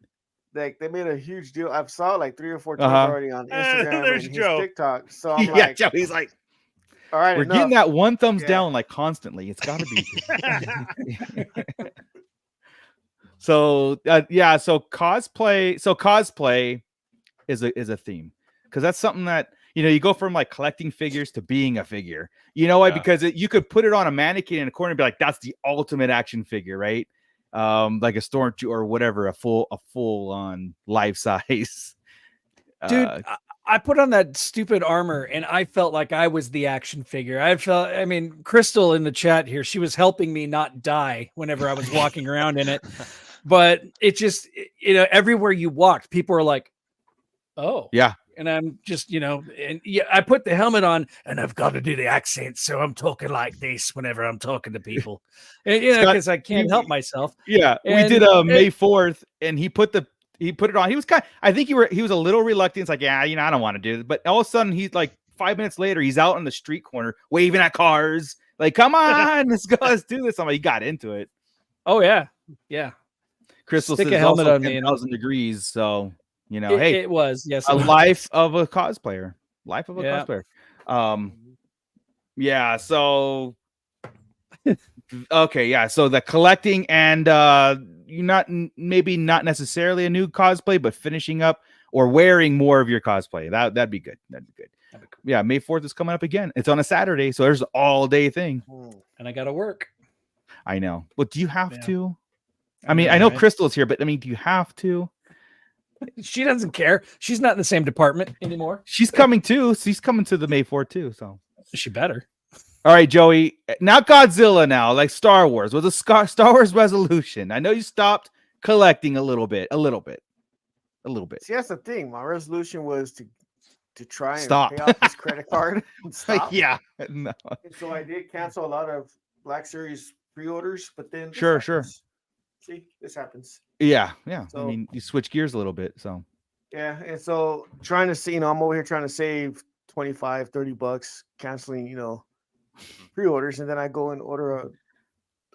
Like they made a huge deal. I've saw it like 3 or 4 times already on Instagram and TikTok. So I'm like, Joey's like, all right, we're getting that one thumbs down like constantly. It's got to be. So so cosplay is a theme because that's something that you go from like collecting figures to being a figure. You know why? Because you could put it on a mannequin in a corner and be like, that's the ultimate action figure, right? Like a Stormtrooper or whatever, a full on life size. Dude, I put on that stupid armor and I felt like I was the action figure. Crystal in the chat here, she was helping me not die whenever I was walking around in it. But it just, everywhere you walked, people were like, oh, yeah. And I'm just, I put the helmet on and I've got to do the accent. So I'm talking like this whenever I'm talking to people, and because I can't help myself. Yeah. We did May 4th and he put it on. He was I think he was a little reluctant. It's like, yeah, I don't want to do it. But all of a sudden he's like 5 minutes later, he's out on the street corner waving at cars. Like, come on, let's do this. He got into it. Oh yeah. Yeah. Crystal Stick says a helmet on 10,000 degrees. So, hey, it was, yes. A life of a cosplayer. Cosplayer. Yeah. So, okay. Yeah. So the collecting and maybe not necessarily a new cosplay, but finishing up or wearing more of your cosplay. That'd be good. Yeah. May 4th is coming up again. It's on a Saturday. So there's an all day thing. And I got to work. I know. But do you have to? I mean, I know Crystal's here, but do you have to? She doesn't care. She's not in the same department anymore. She's coming too. She's coming to the May 4th too. So she better. All right, Joey. Not Godzilla now, like Star Wars. Was a Star Wars resolution. I know you stopped collecting a little bit. See, that's the thing. My resolution was to try and pay off this credit card and stop. Yeah. No. And so I did cancel a lot of Black Series pre-orders, but then sure. See, this happens. Yeah. So, I mean, you switch gears a little bit. So yeah, and so trying to see, I'm over here trying to save $25-$30, canceling, pre-orders, and then I go and order a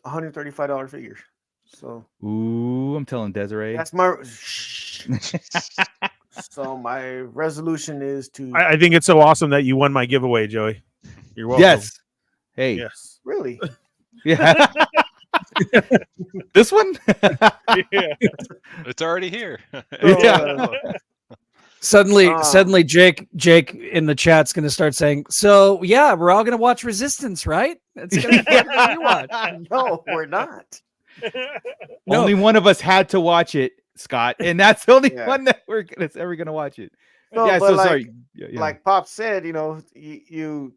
$135 figure. So I'm telling Desiree. That's my so my resolution is to I think it's so awesome that you won my giveaway, Joey. You're welcome. Yes. Hey. Yes. Really? Yeah. This one? Yeah. It's already here. Yeah. Suddenly, Jake in the chat's going to start saying, "So yeah, we're all going to watch Resistance, right? It's going to be part of the rewatch." No, we're not. No. Only one of us had to watch it, Scott, and that's the only one that that's ever gonna watch it. No, yeah, but so like, sorry. Like Pop said, you know, you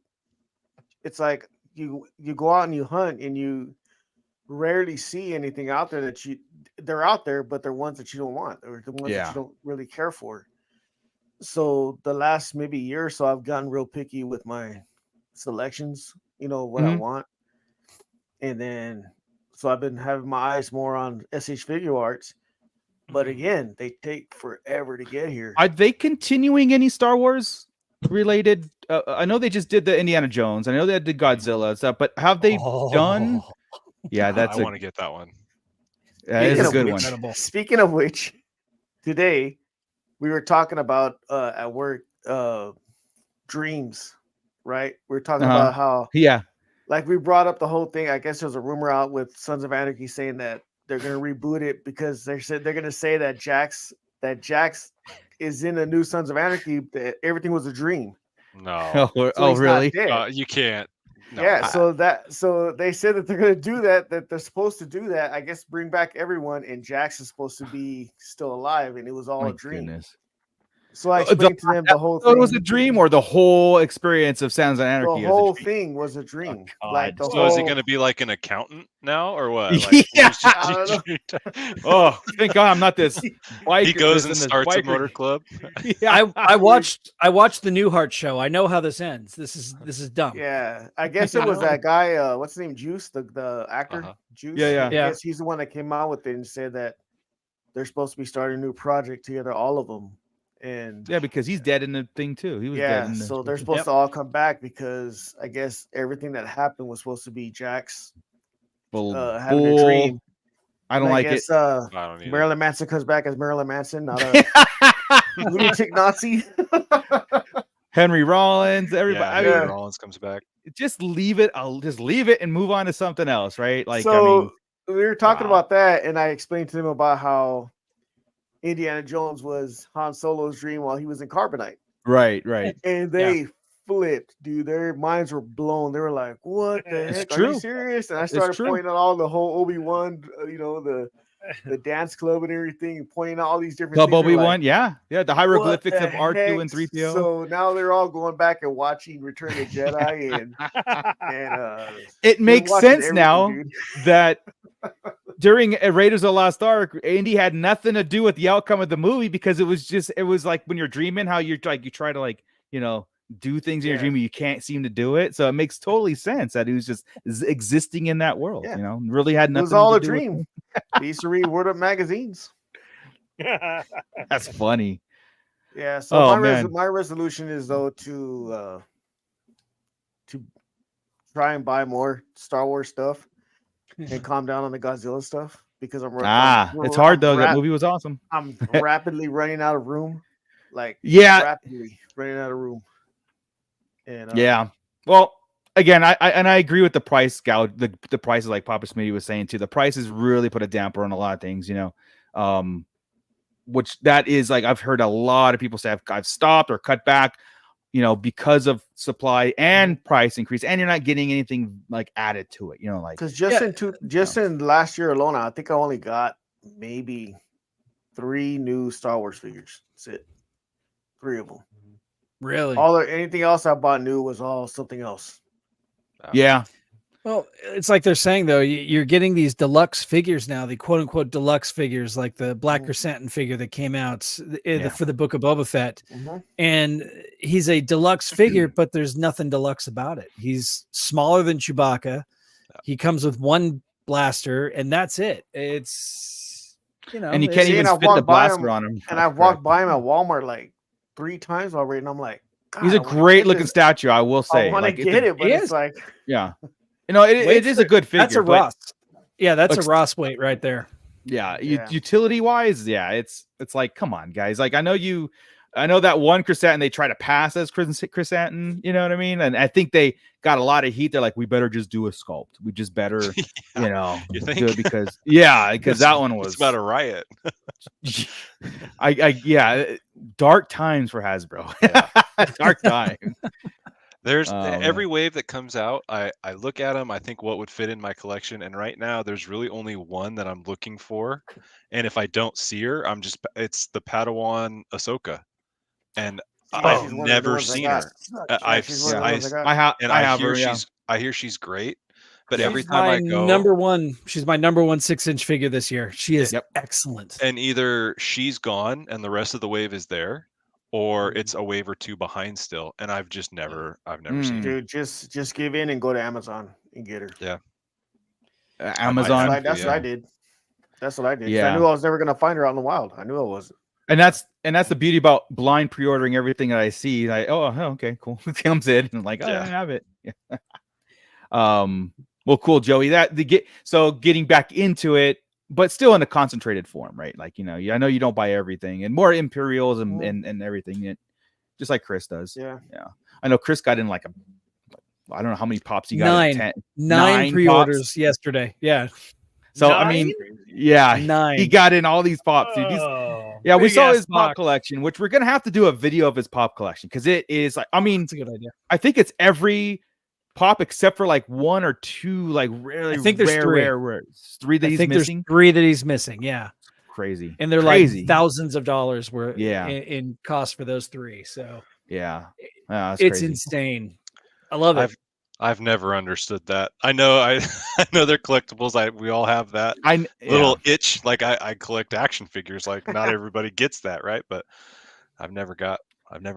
it's like you go out and you hunt and you rarely see anything out there that they're out there, but they're ones that you don't want or the ones that you don't really care for. So the last maybe year or so, I've gotten real picky with my selections, you know, what I want. And then, so I've been having my eyes more on SH Figure Arts. But again, they take forever to get here. Are they continuing any Star Wars related? I know they just did the Indiana Jones. I know they did Godzilla stuff, but have they done? Yeah, I want to get that one. That is a good one. Speaking of which, today we were talking about at work dreams, right? We were talking about how like we brought up the whole thing. I guess there's a rumor out with Sons of Anarchy saying that they're gonna reboot it because they said they're gonna say that Jax is in the new Sons of Anarchy. That everything was a dream. No. Oh really? You can't. No. Yeah. So they said that they're gonna do that. That they're supposed to do that. I guess bring back everyone, and Jax is supposed to be still alive, and it was all a dream. Goodness. So I explained to them the whole thing. It was a dream, or the whole experience of Sons of Anarchy. The whole thing was a dream. Like so, is he going to be like an accountant now, or what? Like, oh, thank God I'm not this. He goes and starts a motor club. I watched the Newhart show. I know how this ends. This is dumb. Yeah, I guess it was that guy. What's his name? Juice, the actor. Juice. Yeah. I guess he's the one that came out with it and said that they're supposed to be starting a new project together, all of them. And yeah, because he's dead in the thing too. He was dead in the so they're supposed to all come back because I guess everything that happened was supposed to be Jax having a dream. I don't like it. I don't Marilyn Manson comes back as Marilyn Manson, not a lunatic Nazi. Henry Rollins, everybody. Henry Rollins comes back. Just leave it. I'll just leave it and move on to something else, right? Like, so we were talking about that, and I explained to them about how Indiana Jones was Han Solo's dream while he was in Carbonite. Right. And they flipped, dude. Their minds were blown. They were like, what the heck? Are you serious? And I started pointing out all the whole Obi-Wan, the dance club and everything, and pointing out all these different things. Obi-Wan, the hieroglyphics of R2 and 3PO. So now they're all going back and watching Return of the Jedi, and it makes sense now that during Raiders of the Lost Ark, Indy had nothing to do with the outcome of the movie because it was like when you're dreaming, how you're like you try to do things in your dream, you can't seem to do it. So it makes totally sense that he was just existing in that world. Really had nothing. It was all to a do dream. He used to read Word Up magazines. That's funny. Yeah. So my resolution is though to try and buy more Star Wars stuff and calm down on the Godzilla stuff because it's hard though. That movie was awesome. I'm rapidly running out of room. Rapidly running out of room. And well, again, I agree with the price gouge. The prices, like Papa Smitty was saying too. The prices really put a damper on a lot of things, which that is like I've heard a lot of people say I've stopped or cut back, because of supply and price increase, and you're not getting anything like added to it, because in last year alone, I think I only got maybe 3 new Star Wars figures. That's it, 3 of them. Really? Anything else I bought new was all something else. Yeah. Well, it's like they're saying though, you're getting these deluxe figures now, the quote unquote deluxe figures, like the Black Chrysanthemum figure that came out for the Book of Boba Fett. And he's a deluxe figure, but there's nothing deluxe about it. He's smaller than Chewbacca. He comes with 1 blaster, and that's it. It's and you can't even fit the blaster on him. And I've walked by him at Walmart like 3 times already, and I'm like, he's a great looking statue, I will say. I want to get it, but it's like, it is a good figure. That's a Ross. Yeah, that's a Ross weight right there. Yeah, utility wise, it's like, come on, guys. Like, I know that one chrysanthemum they try to pass as chrysanthemum, you know what I mean? And I think they got a lot of heat. They're like, we better just do a sculpt. We just better, you think? do it because that one was about a riot. dark times for Hasbro. Dark times. There's every wave that comes out, I look at them, I think what would fit in my collection, and right now there's really only one that I'm looking for, and if I don't see her, it's the Padawan Ahsoka, and I've never seen her. I hear she's great, but every time I go, she's my number one 6-inch figure this year. She is excellent. And either she's gone and the rest of the wave is there, or it's a wave or two behind still, and I've never seen her. Dude, just give in and go to Amazon and get her. Yeah, Amazon. That's what I did. That's what I did. Yeah, I knew I was never gonna find her out in the wild. I knew I wasn't. And that's the beauty about blind pre-ordering everything that I see. Like, okay, cool. It comes in and like, I have it. Yeah. Well, cool, Joey. Getting back into it, but still in a concentrated form, right? Like, I know you don't buy everything, and more Imperials and everything, just like Chris does. Yeah. I know Chris got in I don't know how many pops he got. Nine pre-orders pops yesterday. Yeah. So 9? He got in all these pops. Dude. We saw his pop collection, which we're gonna have to do a video of his pop collection because it is it's a good idea. I think it's every pop except for one or two really I think there's rare. Three that he's missing. There's 3 that he's missing. Yeah. Crazy. And they're crazy. Thousands of dollars worth in cost for those 3. So it's crazy. Insane. I love it. I've never understood that. I know I know they're collectibles. We all have that little itch. I collect action figures. Not everybody gets that, right? But I've never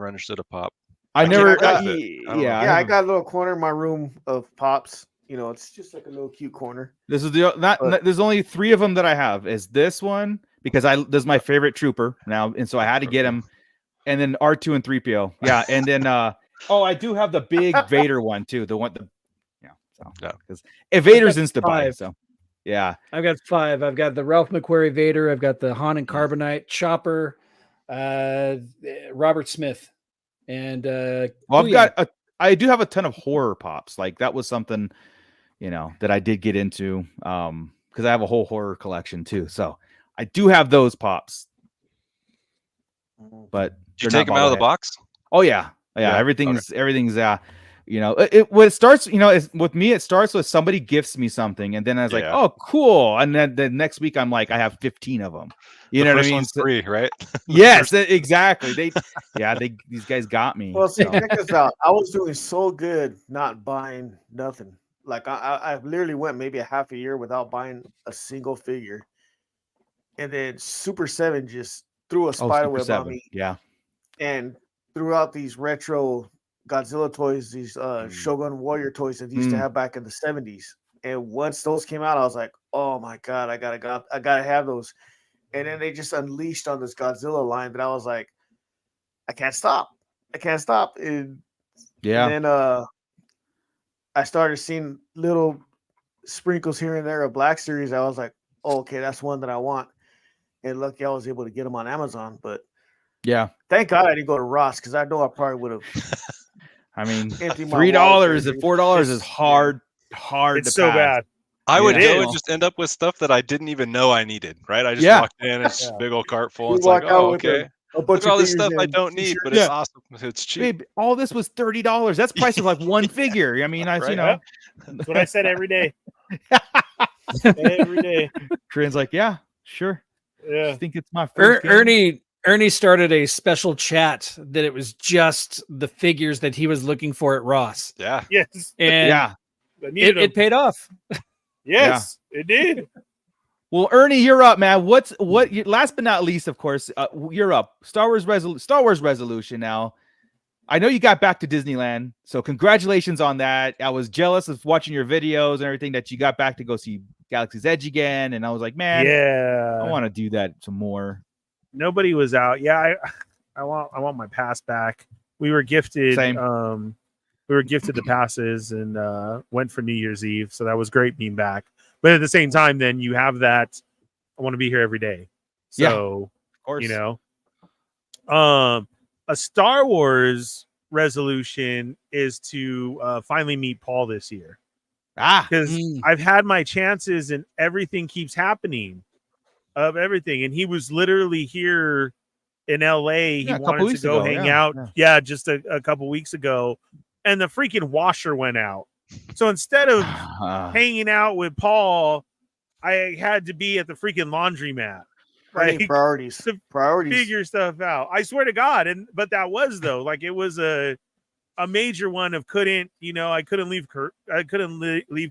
understood a pop. I got a little corner in my room of pops. It's just like a little cute corner. This is there's only 3 of them that I have. Is this one because this is my favorite trooper now, and so I had to get him. And then R2 and 3PO. Yeah, and then I do have the big Vader one too. Because if Vader's insta buy, so yeah. I've got 5. I've got the Ralph McQuarrie Vader. I've got the Han and Carbonite Chopper, Robert Smith, and I do have a ton of horror pops. That was something that I did get into because I have a whole horror collection too. So I do have those pops. But did you take them out of the box? Oh yeah. Everything's it starts, with me, it starts with somebody gifts me something, and then I was like, oh, cool. And then the next week I'm like, I have 15 of them. You know what I mean? Free, right? Yes, exactly. These guys got me. Well, check this out. I was doing so good not buying nothing. I literally went maybe a half a year without buying a single figure. And then Super 7 just threw a spider web on me. Yeah. And threw out these retro Godzilla toys, these Shogun Warrior toys that they used to have back in the 70s. And once those came out, I was like, oh my God, I gotta have those. And then they just unleashed on this Godzilla line that I was like, I can't stop. And then I started seeing little sprinkles here and there of Black Series. I was like, oh, okay, that's one that I want. And lucky I was able to get them on Amazon. But thank God I didn't go to Ross because I know I probably would have. I mean, $3 and $4 is hard. It's so bad. I would just end up with stuff that I didn't even know I needed. Right? I just walked in, it's a big old cart full. It's like, oh, okay. Look at all this stuff I don't need, but it's awesome. It's cheap. Babe, all this was $30. That's price of one figure. I mean, That's what I said every day. Every day. Corinne's like, yeah, sure. Yeah. I think it's my first Ernie started a special chat that it was just the figures that he was looking for at Ross. Yeah. Yes. And it paid off. Yes, it did. Well, Ernie, you're up, man. Last but not least, of course, you're up. Star Wars resolution now. I know you got back to Disneyland, so congratulations on that. I was jealous of watching your videos and everything that you got back to go see Galaxy's Edge again, and I was like, man, I want to do that some more. Nobody was out. Yeah, I want my pass back. We were gifted. Same. We were gifted the passes and went for New Year's Eve, so that was great being back. But at the same time, then you have that. I want to be here every day. So, of course, a Star Wars resolution is to finally meet Paul this year. Because I've had my chances and everything keeps happening of everything. And he was literally here in LA. He Yeah, a couple wanted to weeks go ago, hang yeah, out. yeah. Yeah, just a couple weeks ago. And the freaking washer went out. So instead of hanging out with Paul, I had to be at the freaking laundromat. Like, priorities. To Priorities. figure stuff out. I swear to God. But that was though, like it was a major one of I couldn't leave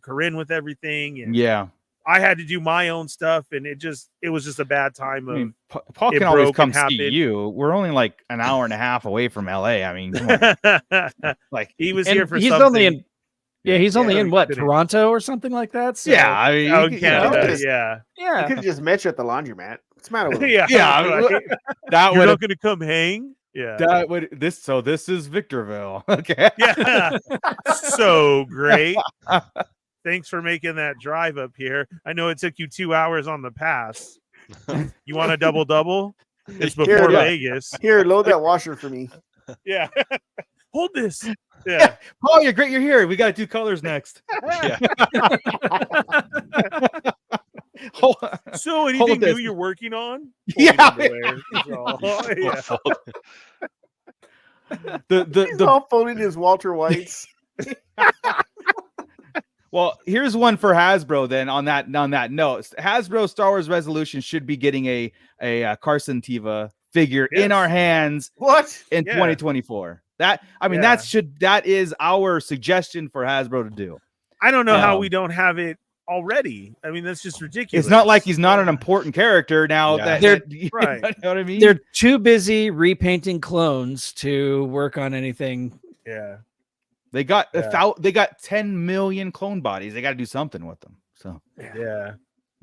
Corinne with everything. And yeah. I had to do my own stuff, and it was just a bad time. I mean, of Paul it can always broke come and see happened. you. We're only like an hour and a half away from LA. I mean, come on. Like he was And here for he's something. only in he's only Yeah, in he what, couldn't. Toronto or something like that. So, yeah, I mean, out you in could- you know, Canada. just- Yeah. You yeah. could have just met you at the laundromat. What's the matter with him? Yeah. yeah, right. that You're would not going to come hang? Yeah. that would this. So this is Victorville. Okay. Yeah. So great. Thanks for making that drive up here. I know it took you 2 hours on the pass. You want a double? It's before Yeah. Vegas. Here, load that washer for me. Yeah. Hold this. Yeah. Paul, you're great. You're here. We got to do colors next. Yeah. Hold- So anything new this. you're working on? Yeah. Underwear. Oh, yeah. the He's all folding his Walter Whites. Well, here's one for Hasbro. Then on that note, Hasbro Star Wars Resolution should be getting a Carson Teva figure in Yes. our hands What? in Yeah. 2024. That Yeah. that is our suggestion for Hasbro to do. I don't know how Um, we don't have it already. I mean, that's just ridiculous. It's not like he's not an important character now. Yeah. Right. You know what I mean? They're too busy repainting clones to work on anything. Yeah. They got Yeah. they got 10 million clone bodies. They got to do something with them. So Yeah.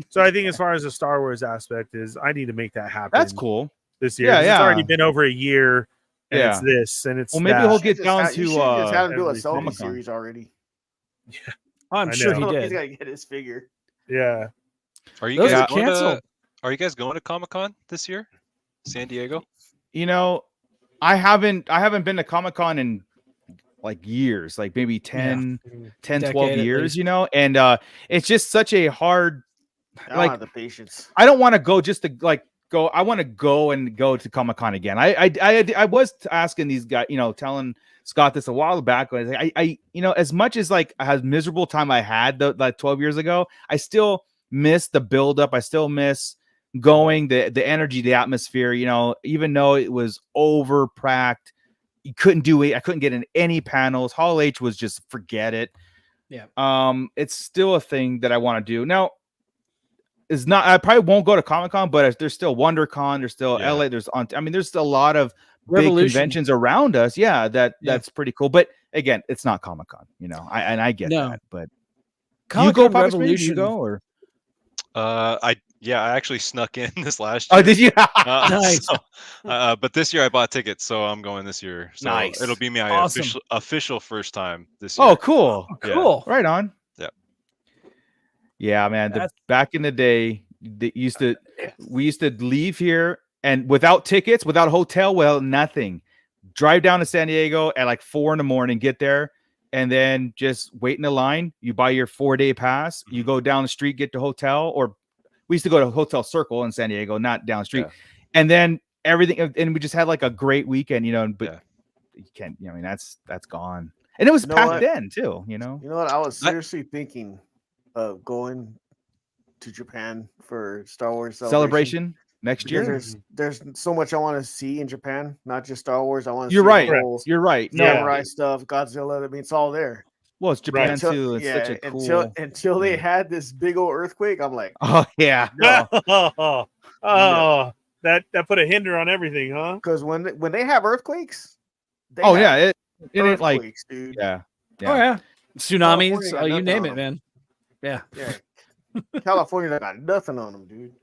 So I think as far as the Star Wars aspect is, I need to make that happen. that's cool. This year. Yeah, 'Cause yeah. It's already been over a year. And Yeah. it's this and it's Well, maybe that. he'll get You down just to have him do a everything. selfie Comic-Con. series already. I'm I sure know. he He's did. got to get his figure. Yeah. Are you Those guys are going canceled. Are you guys going to Comic-Con this year? San Diego? You know, I haven't been to Comic-Con in like years, like maybe 10, 12 Decade at years, least. you know, and it's just such a hard, I don't like, have the patience. I don't want to go just to like go. I want to go to Comic-Con again. I was asking these guys, you know, telling Scott this a while back. I you know, as much as like a miserable time I had like 12 years ago, I still miss the buildup. I still miss going, the energy, the atmosphere, you know, even though it was overpacked. You couldn't do it. I couldn't get in any panels. Hall H was just forget it. Yeah. It's still a thing that I want to do. Now, is not. I probably won't go to Comic-Con, but there's still WonderCon. There's still Yeah. LA. I mean, there's still a lot of big Revolution. conventions around us. Yeah, Yeah. that's pretty cool. But again, it's not Comic-Con. You know, I get No. that. But you Comic go, Con Papa Spade? Do Revolution. you go or? I actually snuck in this last year. Oh, did you? Nice. But this year I bought tickets, so I'm going this year. So Nice. it'll be my Awesome. official first time this year. Oh, cool. Yeah. Cool. Right on. Yeah. Yeah, man. That's- Back in the day, we used to leave here and without tickets, without hotel, well, nothing. Drive down to San Diego at like 4 a.m, get there, and then just wait in the line. You buy your 4-day pass. You go down the street, get to hotel, or we used to go to Hotel Circle in San Diego, not down the street. Yeah. And then everything, and we just had like a great weekend, you know. But Yeah. you can't. I mean, that's gone. And it was You know packed what? then too. You know. You know what? I was seriously thinking of going to Japan for Star Wars Celebration next Because year. there's so much I want to see in Japan, not just Star Wars. I want to You're see right. the whole You're right. No, samurai stuff, Godzilla. I mean, it's all there. well, it's Japan Right. too. It's such a cool. Until they had this big old earthquake, I'm like, Oh yeah. No. That put a hinder on everything, huh? because when they have earthquakes, they Oh have yeah. It ain't like earthquakes, dude. yeah. Oh yeah. Tsunamis. California got Oh, you nothing name on it, them. man. Yeah. Yeah. California got nothing on them, dude.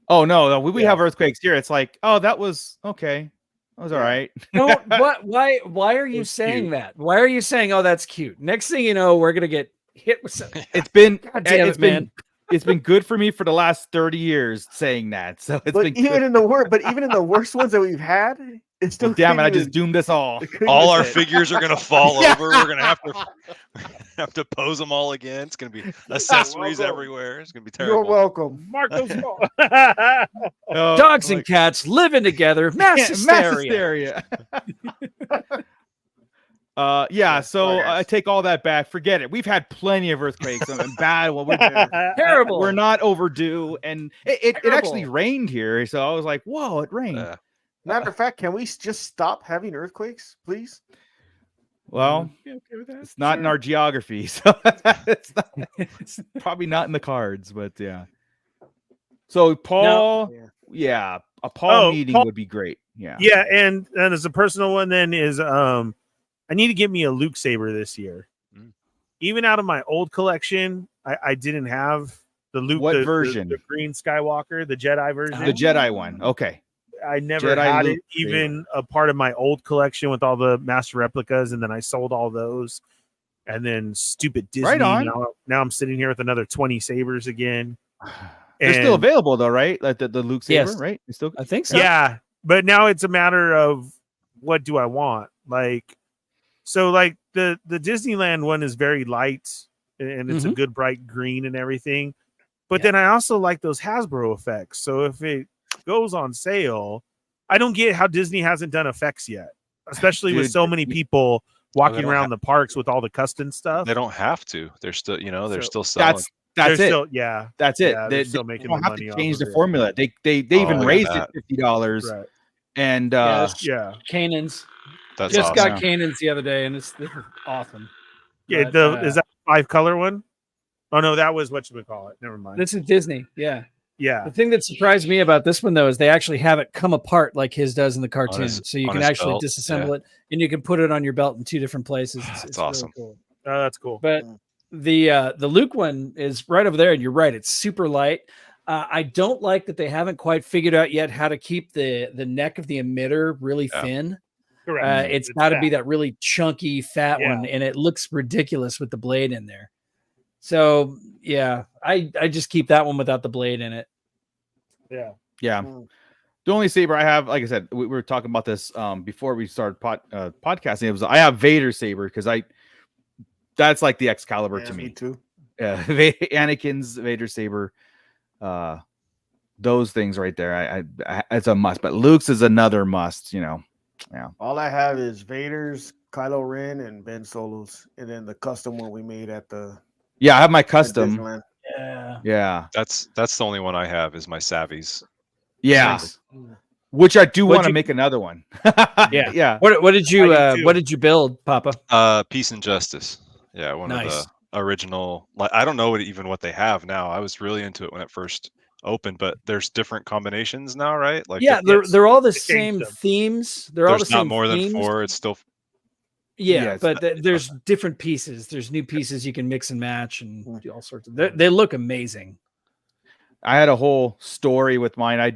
Oh no, we Yeah. have earthquakes here. It's like, oh, that was okay. That was all right. No, what? Why are you It's saying cute. that? Why are you saying, "Oh, that's cute"? Next thing you know, we're gonna get hit with something. It's been God damn it's it, been man. it's been good for me for the last 30 years saying that. So it's But been even good. in the worst ones that we've had, It's still Damn it! I couldn't just even- doomed us all. it couldn't All even our say it. figures are gonna fall Yeah. over. We're gonna have to pose them all again. It's gonna be accessories welcome. everywhere. It's gonna be You're terrible. welcome. Marco's fault. Dogs and cats living together, mass mass hysteria. hysteria. Yeah, so I take all that back. Forget it. We've had plenty of earthquakes. Bad. Well, Terrible. we're not overdue, and it actually Terrible. rained here. So I was like, "Whoa, it rained." Matter of fact, can we just stop having earthquakes, please? Well, You okay with that? it's not in our geography, so it's probably not in the cards. But yeah. So Paul, Yeah. a Paul Oh, meeting Paul- would be great. Yeah. Yeah, and as a personal one, then is I need to get me a Luke saber this year. Mm. Even out of my old collection, I didn't have the Luke. What version? The green Skywalker, the Jedi version. The Jedi one. Okay. I never Jedi had Luke it, even a part of my old collection with all the master replicas, and then I sold all those. And then stupid Disney. Right on. Now I'm sitting here with another 20 sabers again. They're still And- available though, right? Like the Luke saber, Yes. right? It's still I think so. Yeah, but now it's a matter of what do I want? Like, so like the Disneyland one is very light and it's a good bright green and everything. But then I also like those Hasbro effects. So if it goes on sale, I don't get how Disney hasn't done effects yet, especially with Dude, so many people walking don't around have- the parks with all the custom stuff. They don't have to. They're still, they're So still selling. that's They're it. still, yeah, That's it. yeah, they they're still they making don't the have money to off change of the it. formula. They even look at raised that. it $50, Right. and Yeah. Canaan's. That's Just awesome. got Canaan's the other day, and it's awesome. Yeah, But, is that 5-color one? Oh no, that was what you would call it. Never mind. This is Disney. Yeah. Yeah. The thing that surprised me about this one though is they actually have it come apart like his does in the cartoon, his- so you on can his actually belt, disassemble it and you can put it on your belt in 2 different places. That's awesome. Really cool. Oh, that's cool. But the Luke one is right over there, and you're right. It's super light. I don't like that they haven't quite figured out yet how to keep the neck of the emitter really Yeah. thin. Correct. It's got to be fat. that really chunky, fat Yeah. one, and it looks ridiculous with the blade in there. So yeah, I just keep that one without the blade in it. Yeah. yeah. Mm. The only saber I have, like I said, we were talking about this before we started podcasting. It was I have Vader saber because that's like the Excalibur Yeah, to me me. too. Anakin's Vader saber, those things right there. I it's a must. But Luke's is another must. Yeah. All I have is Vader's, Kylo Ren, and Ben Solo's, and then the custom one we made at the Yeah, I have my at custom. Disneyland. Yeah. Yeah. That's the only one I have is my Savvies. Yeah. Nice. Which I do What'd want to you- make another one. Yeah. Yeah. What did you I do too. what did you build, Papa? Peace and Justice. Yeah, one Nice. of the original. Like, I don't know what they have now. I was really into it when it first opened, but there's different combinations now, right? Like Yeah, if they're all the changed same them. themes. They're all the there's same not more than themes. 4. It's still Yeah, Yes. but there's different pieces. There's new pieces you can mix and match and do all sorts of. Mm. They look amazing. I had a whole story with mine. I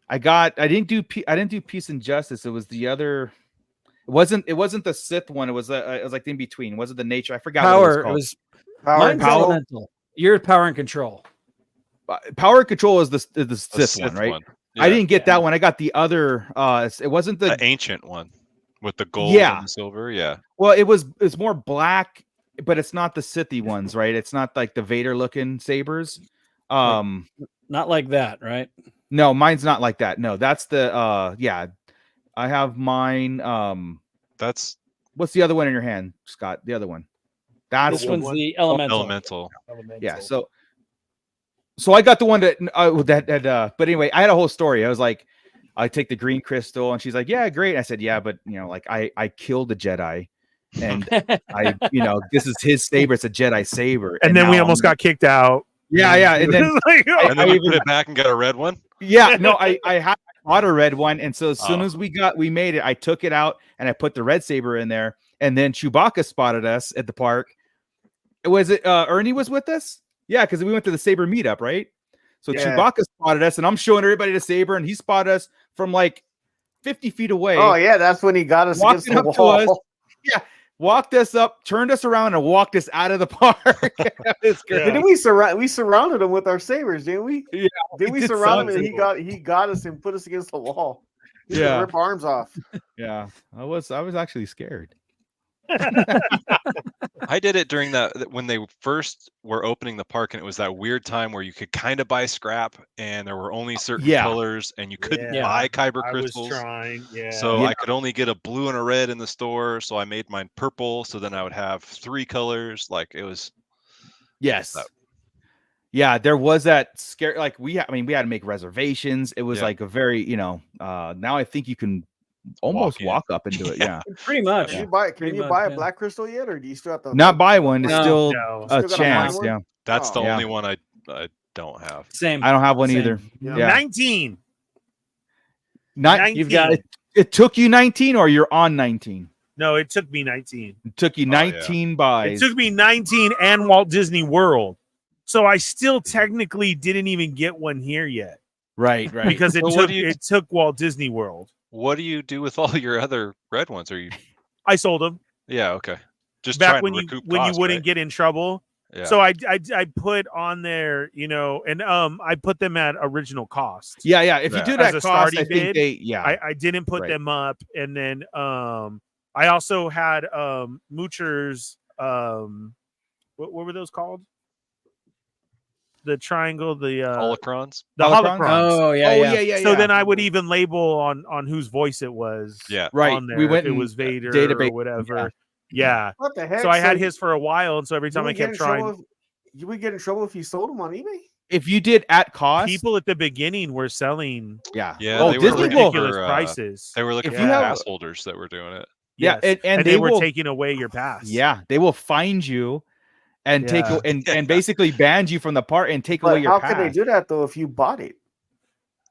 didn't do Peace and Justice. It was the other. It wasn't the Sith one. It was like in between. Was it the nature? I forgot. What Power it was Power mine's and Control. elemental. You're power and control. called. Power and Control is the the Sith one, right? Yeah, I didn't get that one. I got the other. It wasn't the the. ancient one with the gold Yeah. and silver. Yeah. Well, it's more black, but it's not the Sithy ones, right? It's not like the Vader looking sabers. Not like that, right? No, mine's not like that. No, that's the yeah. I have mine. That's What's the other one in your hand, Scott? The other one. That's This the one's the elemental. elemental. yeah. So I got the one that but anyway, I had a whole story. I was like, I take the green crystal, and she's like, yeah, great. And I said, yeah, but like I killed a Jedi, and this is his saber. It's a Jedi saber, And then we now almost I'm- got kicked out. yeah, and then Like, oh, And then I we even- put it back and got a red one. yeah, no, I bought a red one, and so as soon Oh. as we made it, I took it out and I put the red saber in there, and then Chewbacca spotted us at the park. Was it Ernie was with us? Yeah, because we went to the saber meetup, right? So Yeah. Chewbacca spotted us, and I'm showing everybody the saber, and he spotted us from like 50 feet away. Oh yeah, that's when he got us against Walking the up to wall. us. Walked us up, turned us around, and walked us out of the park. It's great. Yeah. Didn't we surrounded him with our sabers, didn't we? Yeah, Didn't we did surround him and something. he got us and put us against the wall? Yeah. Rip arms off. Yeah. I was actually scared. I did it during when they first were opening the park, and it was that weird time where you could kind of buy scrap, and there were only certain colors, and you couldn't buy kyber crystals. I was trying, So I could only get a blue and a red in the store. So I made mine purple. So then I would have 3 colors. Like it was. Yes. Yeah, there was that scare. Like we had to make reservations. It was like a very, now I think you can almost walk up into it. Yeah, pretty much. Can you buy a black crystal yet, or do you still have to not buy one? It's still a still chance. Yeah, that's the only one I don't have. Same. I don't have one either. Yeah. 19. 19. You've got it. It took you 19, or you're on 19. No, it took me 19. It took you 19 buys. It took me 19 and Walt Disney World. So I still technically didn't even get one here yet. Right. Because it took Walt Disney World. What do you do with all your other red ones? Are you? I sold them. Yeah. Okay. Just back when you wouldn't get in trouble. Yeah. So I put on there, and I put them at original cost. Yeah. If you do that as cost, starting I think bid, I didn't put them up, and then I also had Moocher's what were those called? The triangle, the holocrons. The holocrons. Oh yeah. So then I would even label on whose voice it was. Yeah, right. On there, we went if it was Vader database or whatever. Yeah. What the heck? So I had his for a while, and so every time I kept trying, you would get in trouble if you sold them on eBay. If you did at cost, people at the beginning were selling. Yeah. Oh, they Disney were ridiculous prices. They were looking for pass holders that were doing it. Yeah, yes. and they were taking away your pass. Yeah, they will find you and take and basically ban you from the part and take away your pass. How can they do that though if you bought it?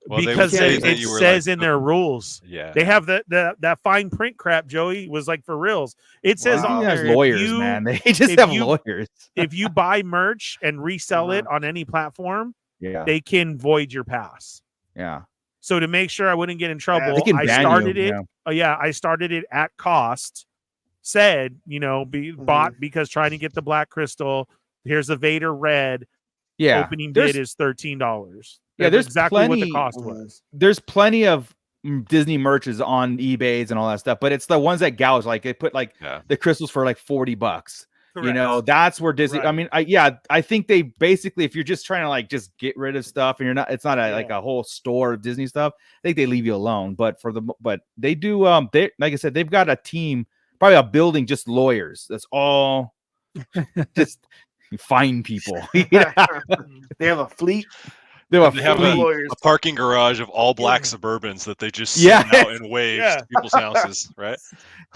Well, because it says in their rules. Yeah, they have that fine print crap. Joey was like for reals. It says on there, lawyers, man. They just have lawyers. If you buy merch and resell it on any platform, they can void your pass. Yeah. So to make sure I wouldn't get in trouble, I started it. Yeah. I started it at cost. Said, bought because trying to get the black crystal. Here's the Vader red. Yeah. Opening bid is $13. Yeah, there's exactly what the cost was. There's plenty of Disney merches on eBays and all that stuff, but it's the ones that gouge. Like they put the crystals for like $40. Correct. That's where Disney. Right. I mean, I think they basically, if you're just trying to like just get rid of stuff and you're not, it's not like a whole store of Disney stuff. I think they leave you alone. But they do. They, like I said, they've got a team, probably a building, just lawyers. That's all. Just fine people. They have a fleet. They have a parking garage of all black Suburbans that they just send out in waves to people's houses, right?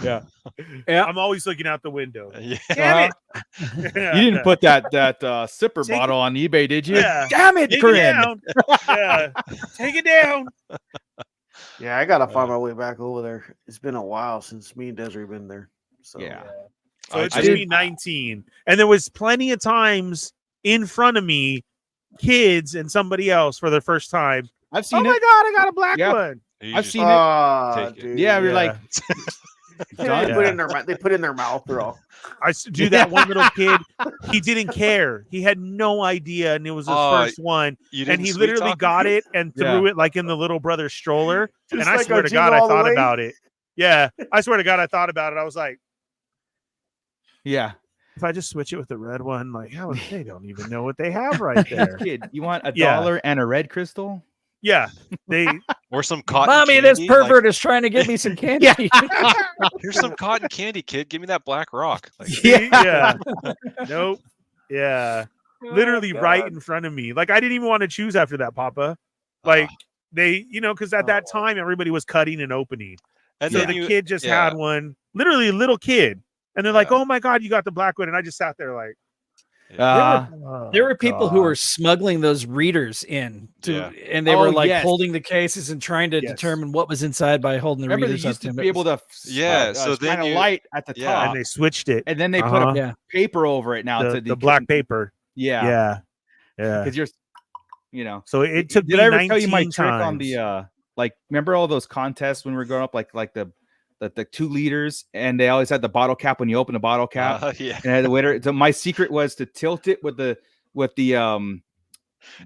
Yeah. I'm always looking out the window. Damn it! You didn't put that sipper bottle on eBay, did you? Yeah. Damn it, Corinne. Take it down. Yeah, I gotta find my way back over there. It's been a while since me and Desiree been there. So So it took me 19, and there was plenty of times in front of me, kids and somebody else for the first time. I've seen it. Oh my god, I got a black one. I've seen it. Dude, you're like, they put it in their mouth. They're all. I do that one little kid. He didn't care. He had no idea, and it was his first one. And he literally got it and threw it like in the little brother's stroller. And I swear to God, I thought about it. Yeah, I swear to God, I thought about it. I was like, yeah. If I just switch it with the red one, like they don't even know what they have right there. Kid, you want $1 and a red crystal? Yeah, or some cotton. Mommy, candy, this pervert is trying to give me some candy. Here's some cotton candy, kid. Give me that black rock. Like, yeah. Nope. Yeah. Literally right in front of me. Like I didn't even want to choose after that, Papa. Like they, because at that time everybody was cutting and opening, and so the kid just had one. Literally a little kid. And they're like, "Oh my God, you got the black one!" And I just sat there like, there were people who were smuggling those readers in, and they were like holding the cases and trying to determine what was inside by holding the readers. They used to be able to, so then kind of light at the top, and they switched it, and then they put a paper over it. Now the black paper, because you're, So it took. Did I ever tell you my trick on the remember all those contests when we were growing up, like the 2 liters, and they always had the bottle cap when you open the bottle cap. And had the waiter. So my secret was to tilt it with the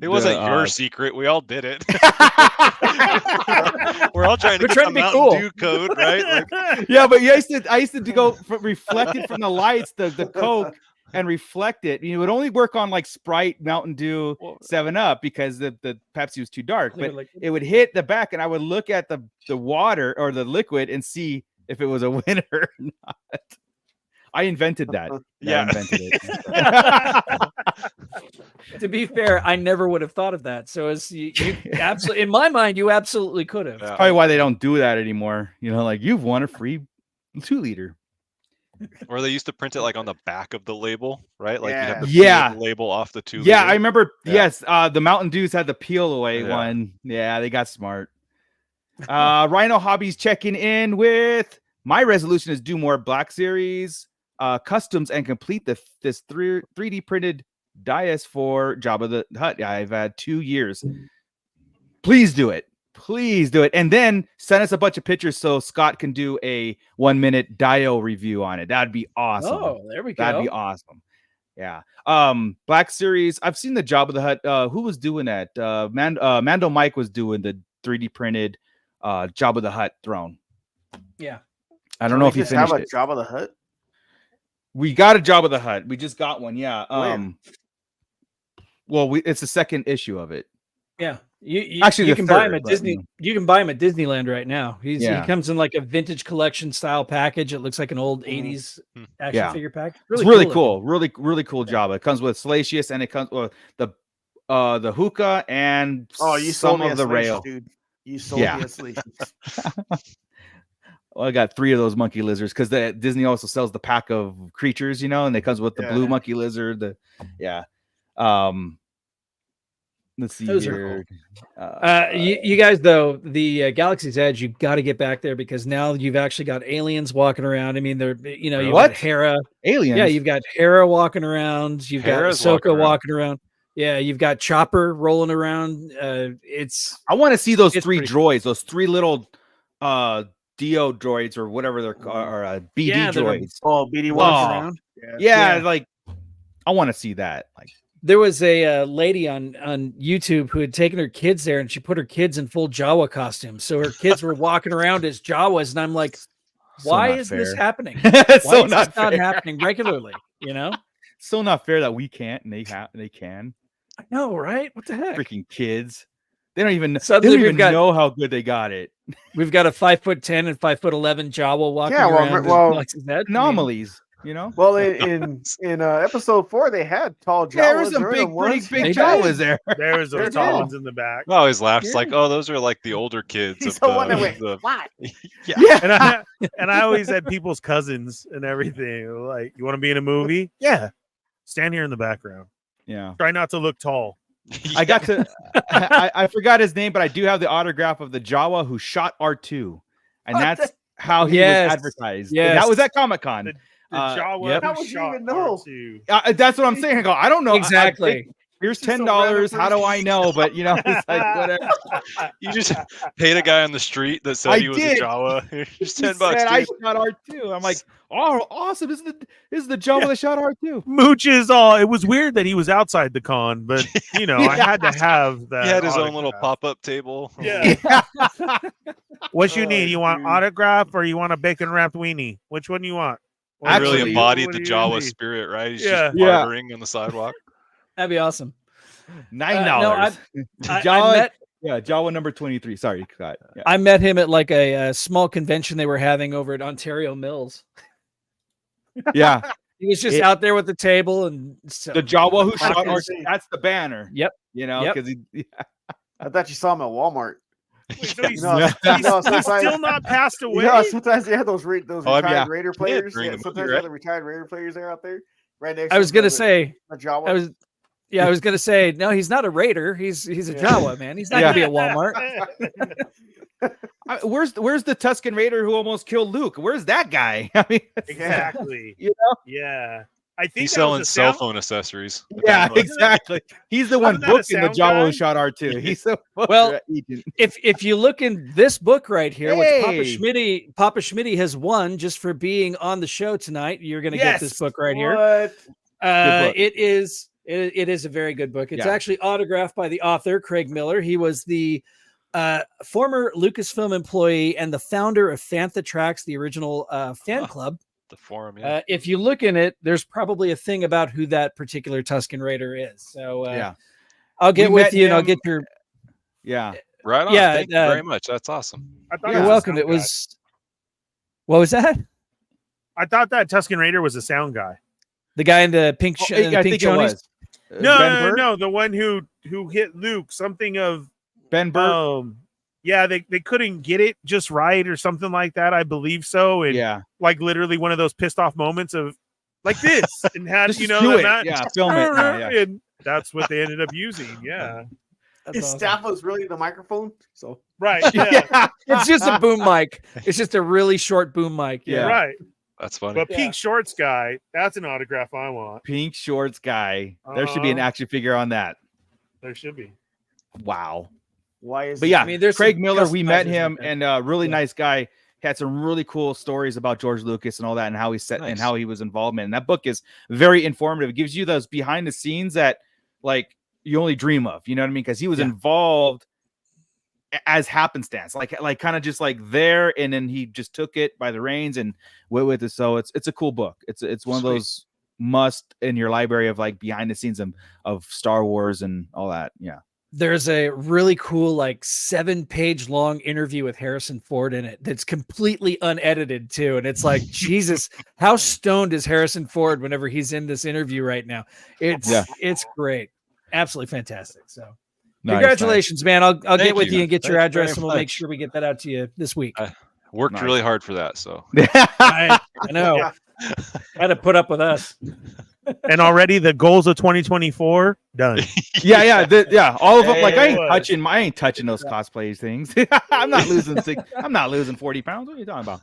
It wasn't your secret. We all did it. We're all trying to get trying the to be Mountain cool. Dew code, right? Like, yeah, but I used to go reflect it from the lights, the Coke, and reflect it. You know, it would only work on like Sprite, Mountain Dew, 7-Up because the Pepsi was too dark. But it would hit the back, and I would look at the water or the liquid and see if it was a winner or not. I invented that. Yeah. I invented it. To be fair, I never would have thought of that. So as you absolutely, in my mind, you absolutely could have. That's probably why they don't do that anymore. You know, like you've won a free 2-liter. Or they used to print it like on the back of the label, right? Like you have to Yeah. peel the label off the 2-liter. Yeah, I remember. Yeah. Yes, the Mountain Dews had the peel away one. Yeah, they got smart. Rhino Hobbies checking in with my resolution is do more Black Series customs and complete this 3D printed dais for Jabba the Hutt. I've had 2 years. Please do it. Please do it. And then send us a bunch of pictures so Scott can do a 1-minute Dio review on it. That'd be awesome. Oh, there we go. That'd be awesome. Yeah. Black Series. I've seen the Jabba the Hutt. Who was doing that? Mando Mike was doing the 3D printed Jabba the Hutt throne. Yeah. I don't know if you finished have a it. Jabba the Hutt. We got a Jabba the Hutt. We just got one. Yeah. Well, it's the second issue of it. Yeah. Actually, you can buy him at Disney. You can buy him at Disneyland right now. He comes in like a vintage collection style package. It looks like an old 80s action figure pack. It's really cool. Really cool Jabba. It comes with Salacious and it comes with the hookah and you some sold me of the rail. Dude. You sold me a Salacious. Well, I got 3 of those monkey lizards because Disney also sells the pack of creatures, you know, and they comes with the blue monkey lizard. Let's see Those here. Are cool. You guys, though, the Galaxy's Edge, you've got to get back there because now you've actually got aliens walking around. I mean, you've got Hera. Aliens? Yeah, you've got Hera walking around. You've Hera's got Ahsoka walking around. Yeah, you've got Chopper rolling around. I want to see those 3 pretty droids, those 3 little Dio droids or whatever they're called, or BD droids. BD walking around. Yeah, like I want to see that. Like there was a lady on YouTube who had taken her kids there, and she put her kids in full Jawa costumes. So her kids were walking around as Jawas, and I'm like, why is this happening? Why is this not happening regularly? You know, so not fair that we can't and they can. I know, right? What the heck? Freaking kids. They don't even know how good they got it. We've got a 5'10" and 5'11" Jawa walking around. Anomalies, you know. Well, in episode 4, they had tall Jawas. There was some pretty big Jawas there. There was those tall ones in the back. I always laughed. It's like, oh, those are like the older kids. He's the one that went, what? Yeah. And I always had people's cousins and everything. Like, you want to be in a movie? Yeah. Stand here in the background. Yeah. Try not to look tall. I got to I forgot his name, but I do have the autograph of the Jawa who shot R2. And that's how he was advertised. Yeah, that was at Comic-Con. The Jawa How would you even know? That's what I'm saying. I go, I don't know. Exactly. Here's $10. How do I know? But you know, it's like whatever. You just paid a guy on the street that said he was a Jawa. Here's $10. I shot R2. I'm like, oh, awesome! This is the Jawa that shot R2. Mooch is all. It was weird that he was outside the con, but you know, I had to have that. He had his own little pop-up table. Yeah. What you need? You want autograph or you want a bacon wrapped weenie? Which one you want? I really embodied the Jawa spirit, right? He's just bartering on the sidewalk. That'd be awesome. $9. Jawa number 23. Sorry, Scott. Yeah. I met him at like a small convention they were having over at Ontario Mills. Yeah. He was just out there with the table and the Jawa who shot R2. That's the banner. Yep. You know, because I thought you saw him at Walmart. Wait, so he's still not passed away. You know, sometimes they have those retired Raider players. Sometimes they have the retired Raider players there out there. Right next. I was gonna say a Jawa. I was gonna say no. He's not a Raider. He's a Jawa, man. He's not gonna be at Walmart. Where's the Tusken Raider who almost killed Luke? Where's that guy? I mean, exactly. You know? Yeah. I think he's selling cell phone accessories. Yeah, exactly. He's the one booking the Jawa who shot R2. He's the agent. If you look in this book right here, which Papa Schmitty has won just for being on the show tonight, you're going to get this book right here. It is It is a very good book. It's Yeah. actually autographed by the author, Craig Miller. He was the former Lucasfilm employee and the founder of Fantha Tracks, the original fan club. The forum, yeah. If you look in it, there's probably a thing about who that particular Tusken Raider is. So I'll get with you and I'll get your. Yeah. Right on. Yeah, Thank you very much. That's awesome. I thought You're he was a welcome. sound It guy. was. What was that? I thought that Tusken Raider was a sound guy. The guy in the pink. Oh, The I pink think it chonies? was. No, Ben no, Burtt? no, the one who hit Luke. Something of Ben Burtt. yeah, they couldn't get it just right or something like that. I believe so. And Yeah. like literally one of those pissed off moments of like this and had Just you do know it. that Yeah, film it. Yeah. and that's what they ended up using. Yeah, That's His awesome. staff was really the microphone. So right. Yeah, It's just a boom mic. It's just a really short boom mic. Yeah. right. That's funny. But Yeah. pink shorts guy, that's an autograph I want. Pink shorts guy. There should be an Uh-huh. action figure on that. There should be. Wow. why is But he- yeah, I mean, there's Craig some Miller, we met customizers him with that. and really Yeah. nice guy. Had some really cool stories about George Lucas and all that and how he set and Nice. how he was involved in. And that book is very informative. It gives you those behind the scenes that like you only dream of, you know what I mean? Because he was involved as happenstance, like kind of just like there, and then he just took it by the reins and went with it. So it's a cool book. It's one of Sweet. those must in your library of like behind the scenes of Star Wars and all that. Yeah. There's a really cool, like 7-page long interview with Harrison Ford in it that's completely unedited too. And it's like, Jesus, how stoned is Harrison Ford whenever he's in this interview right now? It's great. Absolutely fantastic. So Nice, congratulations, man. I'll Thank get with you. you and get your Thank you very address and we'll make much. sure we get that out to you this week. Worked Nice. really hard for that. So nice. I know. Yeah. Had to put up with us. And already the goals of 2024 done. yeah. All of them. Like I Hey, ain't touching those cosplay things. I'm not losing 40 pounds. What are you talking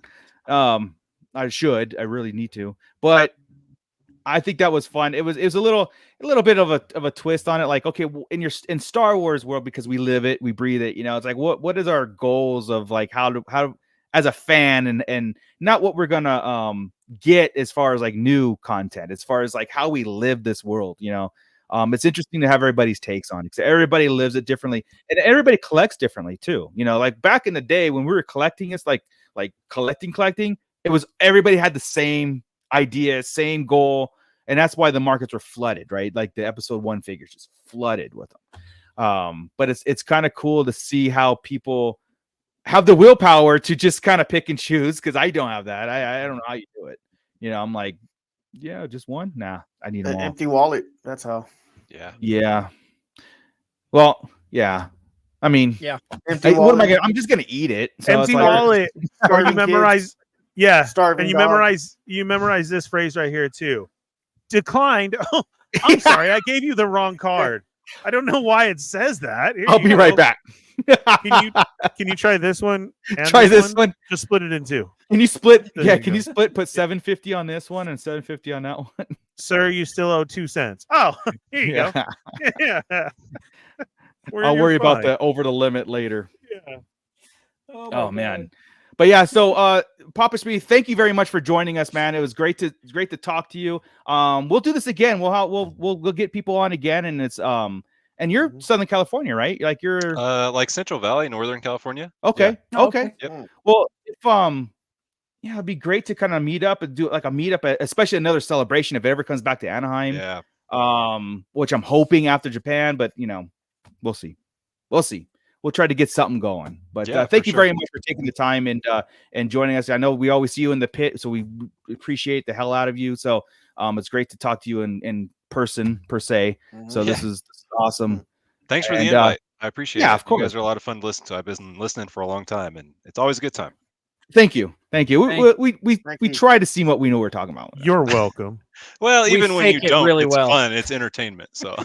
about? I should. I really need to. But I think that was fun. It was a little bit of a twist on it. Like, okay, in Star Wars world, because we live it, we breathe it. You know, it's like what is our goals of like how as a fan and not what we're gonna get as far as like new content, as far as like how we live this world. You know, it's interesting to have everybody's takes on it because everybody lives it differently and everybody collects differently too. You know, like back in the day when we were collecting, it's like collecting. It was everybody had the same idea, same goal, and that's why the markets were flooded, right? Like the episode 1 figures just flooded with them. But it's kind of cool to see how people have the willpower to just kind of pick and choose, because I don't have that. I don't know how you do it. You know, I'm like, yeah, just one. Nah, I need them An all. empty wallet. That's how. yeah. Yeah. Well, yeah. I mean, Empty what am I wallet. gonna? I'm just gonna eat it. So Empty it's like, wallet. Or you Starving memorize. kids, Yeah. starving And you dog. memorize this phrase right here too. Declined. Oh, I'm sorry, I gave you the wrong card. I don't know why it says that. Here I'll you be right go. back. Can you try this one? And Try this one. Just split it in two. Can you split? There Yeah, you can go. you split? Put 750 on this one and 750 on that one. Sir, you still owe 2 cents. Oh, here you Yeah. go. Yeah. I'll worry about the over the limit later. Yeah. Oh man. But yeah, so Papa Speed, thank you very much for joining us, man. It was great to talk to you. We'll do this again. We'll get people on again, and it's and you're Southern California, right? Like you're Like Central Valley, Northern California. okay. Oh, Okay. Yep. Mm. Well, if yeah, it'd be great to kind of meet up and do like a meetup, especially another celebration if it ever comes back to Anaheim. Yeah. Which I'm hoping after Japan, but you know, we'll see. We'll try to get something going. But Yeah, thank for you sure. very much for taking the time and joining us. I know we always see you in the pit, so we appreciate the hell out of you. So it's great to talk to you in person per se. So this is awesome. Thanks for the And, invite. I appreciate it. yeah, of You guys course. are a lot of fun to listen to. I've been listening for a long time, and it's always a good time. Thank you. We Thank you. try to see what we know we're talking about. You're welcome. Well, We even when you fake it don't, really it's well. fun. It's entertainment. So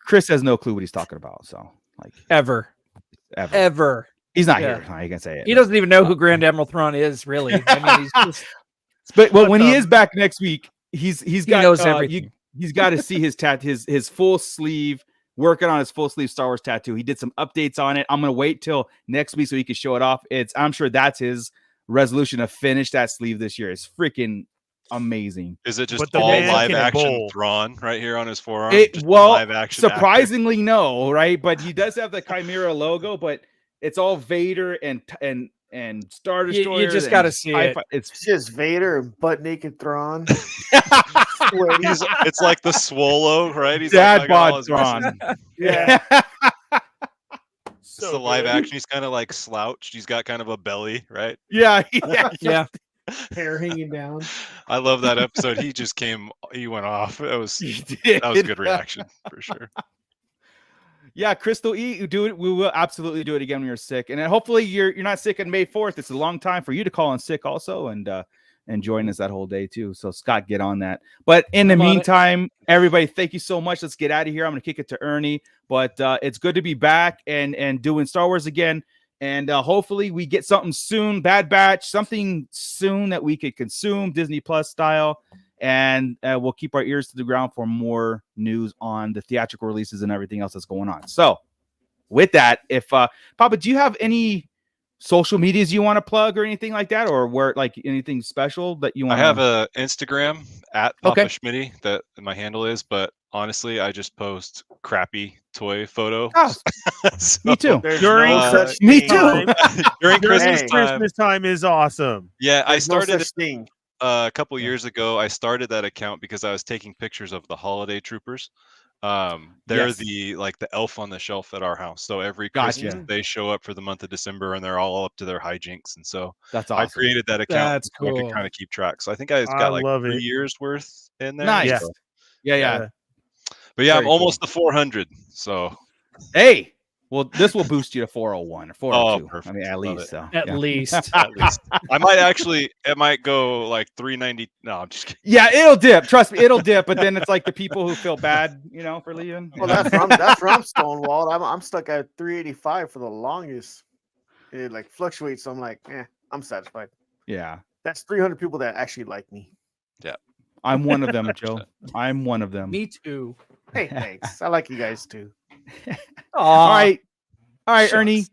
Chris has no clue what he's talking about. So like Ever. he's not Yeah. here. How you can say it? He doesn't even know who Grand Admiral Thrawn is, really. I mean, he's just, But when he is back next week, he's got knows everything. He's got to see his his full sleeve, working on his full sleeve Star Wars tattoo. He did some updates on it. I'm gonna wait till next week so he can show it off. I'm sure that's his resolution to finish that sleeve this year. It's freaking amazing. Is it just But the all man live can action bowl. Thrawn right here on his forearm? Just Well, live action actor? surprisingly, no, right? But he does have the Chimera logo, but it's all Vader and Star Destroyer. You just got to see it. It's just Vader and butt naked Thrawn. It's like the Swallow, right? He's Dad like, all bod his Thrawn. Yeah. It's the live action. He's kind of like slouched. He's got kind of a belly, right? Yeah. Hair hanging down. I love that episode. He just he went off. That was a good reaction for sure. Yeah, Crystal E, do it. We will absolutely do it again when you're sick, and then hopefully you're not sick on May 4th. It's a long time for you to call in sick also, and join us that whole day too. So Scott, get on that. But in the meantime, everybody, thank you so much. Let's get out of here. I'm going to kick it to Ernie, but it's good to be back and doing Star Wars again. And hopefully we get something soon, Bad Batch, something soon that we could consume Disney Plus style. And we'll keep our ears to the ground for more news on the theatrical releases and everything else that's going on. So with that, if Papa, do you have any social medias you want to plug or anything like that, or where like anything special that you want? I have a Instagram at Papa Schmitty that my handle is, but honestly, I just post crappy toy photo. Oh, so, me too. During me too. During Christmas time. Christmas time is awesome. Yeah, I started thing. A couple years ago. I started that account because I was taking pictures of the holiday troopers. They're the elf on the shelf at our house. So every Christmas they show up for the month of December, and they're all up to their hijinks. And so that's awesome. I created that account. That's cool. So I could kind of keep track. So I think I got like 3 years worth in there. Nice. So. Yeah. But yeah, Very I'm almost to 400. So hey, well, this will boost you to 401 or 402. Oh, perfect. I mean, at least. So, at least. At least. It might go like 390. No, I'm just kidding. Yeah, it'll dip. Trust me, it'll dip. But then it's like the people who feel bad, for leaving. Well, that's where I'm stonewalled. I'm stuck at 385 for the longest. It like fluctuates. So I'm like, I'm satisfied. Yeah. That's 300 people that actually like me. Yeah. I'm one of them, Joe. I'm one of them. Me too. Hey, thanks. I like you guys too. All right, Ernie.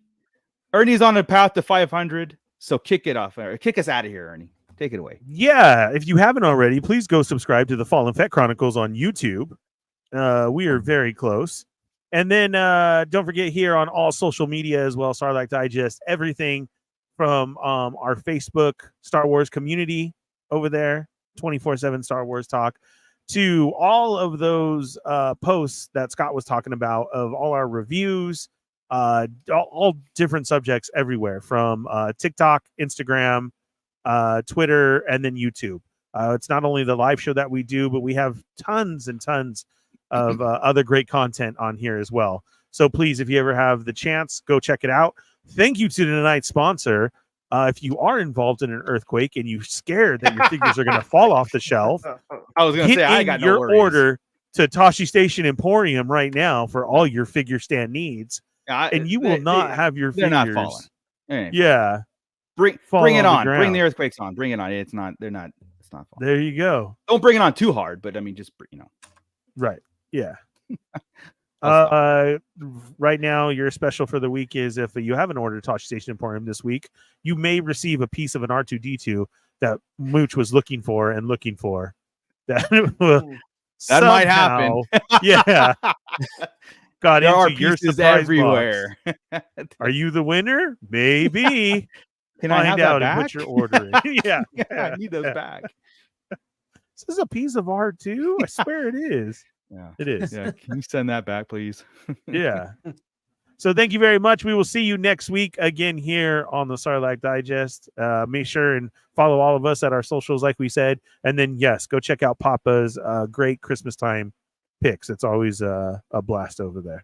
Ernie's on the path to 500. So kick it off. Kick us out of here, Ernie. Take it away. Yeah, if you haven't already, please go subscribe to the Fallen Fett Chronicles on YouTube. We are very close. And then don't forget here on all social media as well, Sarlacc Digest, everything from our Facebook Star Wars community over there, 24/7 Star Wars talk, to all of those posts that Scott was talking about of all our reviews, all different subjects everywhere from TikTok, Instagram, Twitter, and then YouTube. It's not only the live show that we do, but we have tons and tons of other great content on here as well. So please, if you ever have the chance, go check it out. Thank you to tonight's sponsor. If you are involved in an earthquake and you're scared that your figures are going to fall off the shelf, I was going to say, I got your order to Tashi Station Emporium right now for all your figure stand needs, and you will not have your figures. Not falling. Yeah, bring it on. Bring the earthquakes on. Bring it on. It's not falling. There you go. Don't bring it on too hard, but I mean, just Right. Yeah. Right now, your special for the week is if you haven't ordered Tashi Station Emporium this week, you may receive a piece of an R2D2 that Mooch was looking for. That might happen. Yeah. Got there into are your pieces surprise everywhere. Are you the winner? Maybe. Can I find have out that back? what you're ordering. Yeah. I need those back. This is a piece of R2. I swear it is. Yeah, it is. Yeah, can you send that back, please? Yeah. So thank you very much. We will see you next week again here on the Sarlacc Digest. Make sure and follow all of us at our socials, like we said, and then yes, go check out Papa's great Christmas time picks. It's always a blast over there.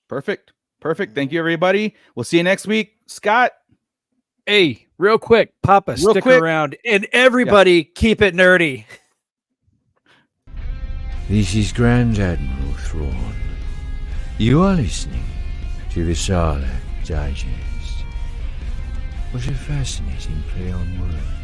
Perfect. Thank you, everybody. We'll see you next week, Scott. Hey, real quick, Papa, stick around, and everybody keep it nerdy. This is Grand Admiral Thrawn. You are listening to the Sarlacc Digest. What a fascinating play on words.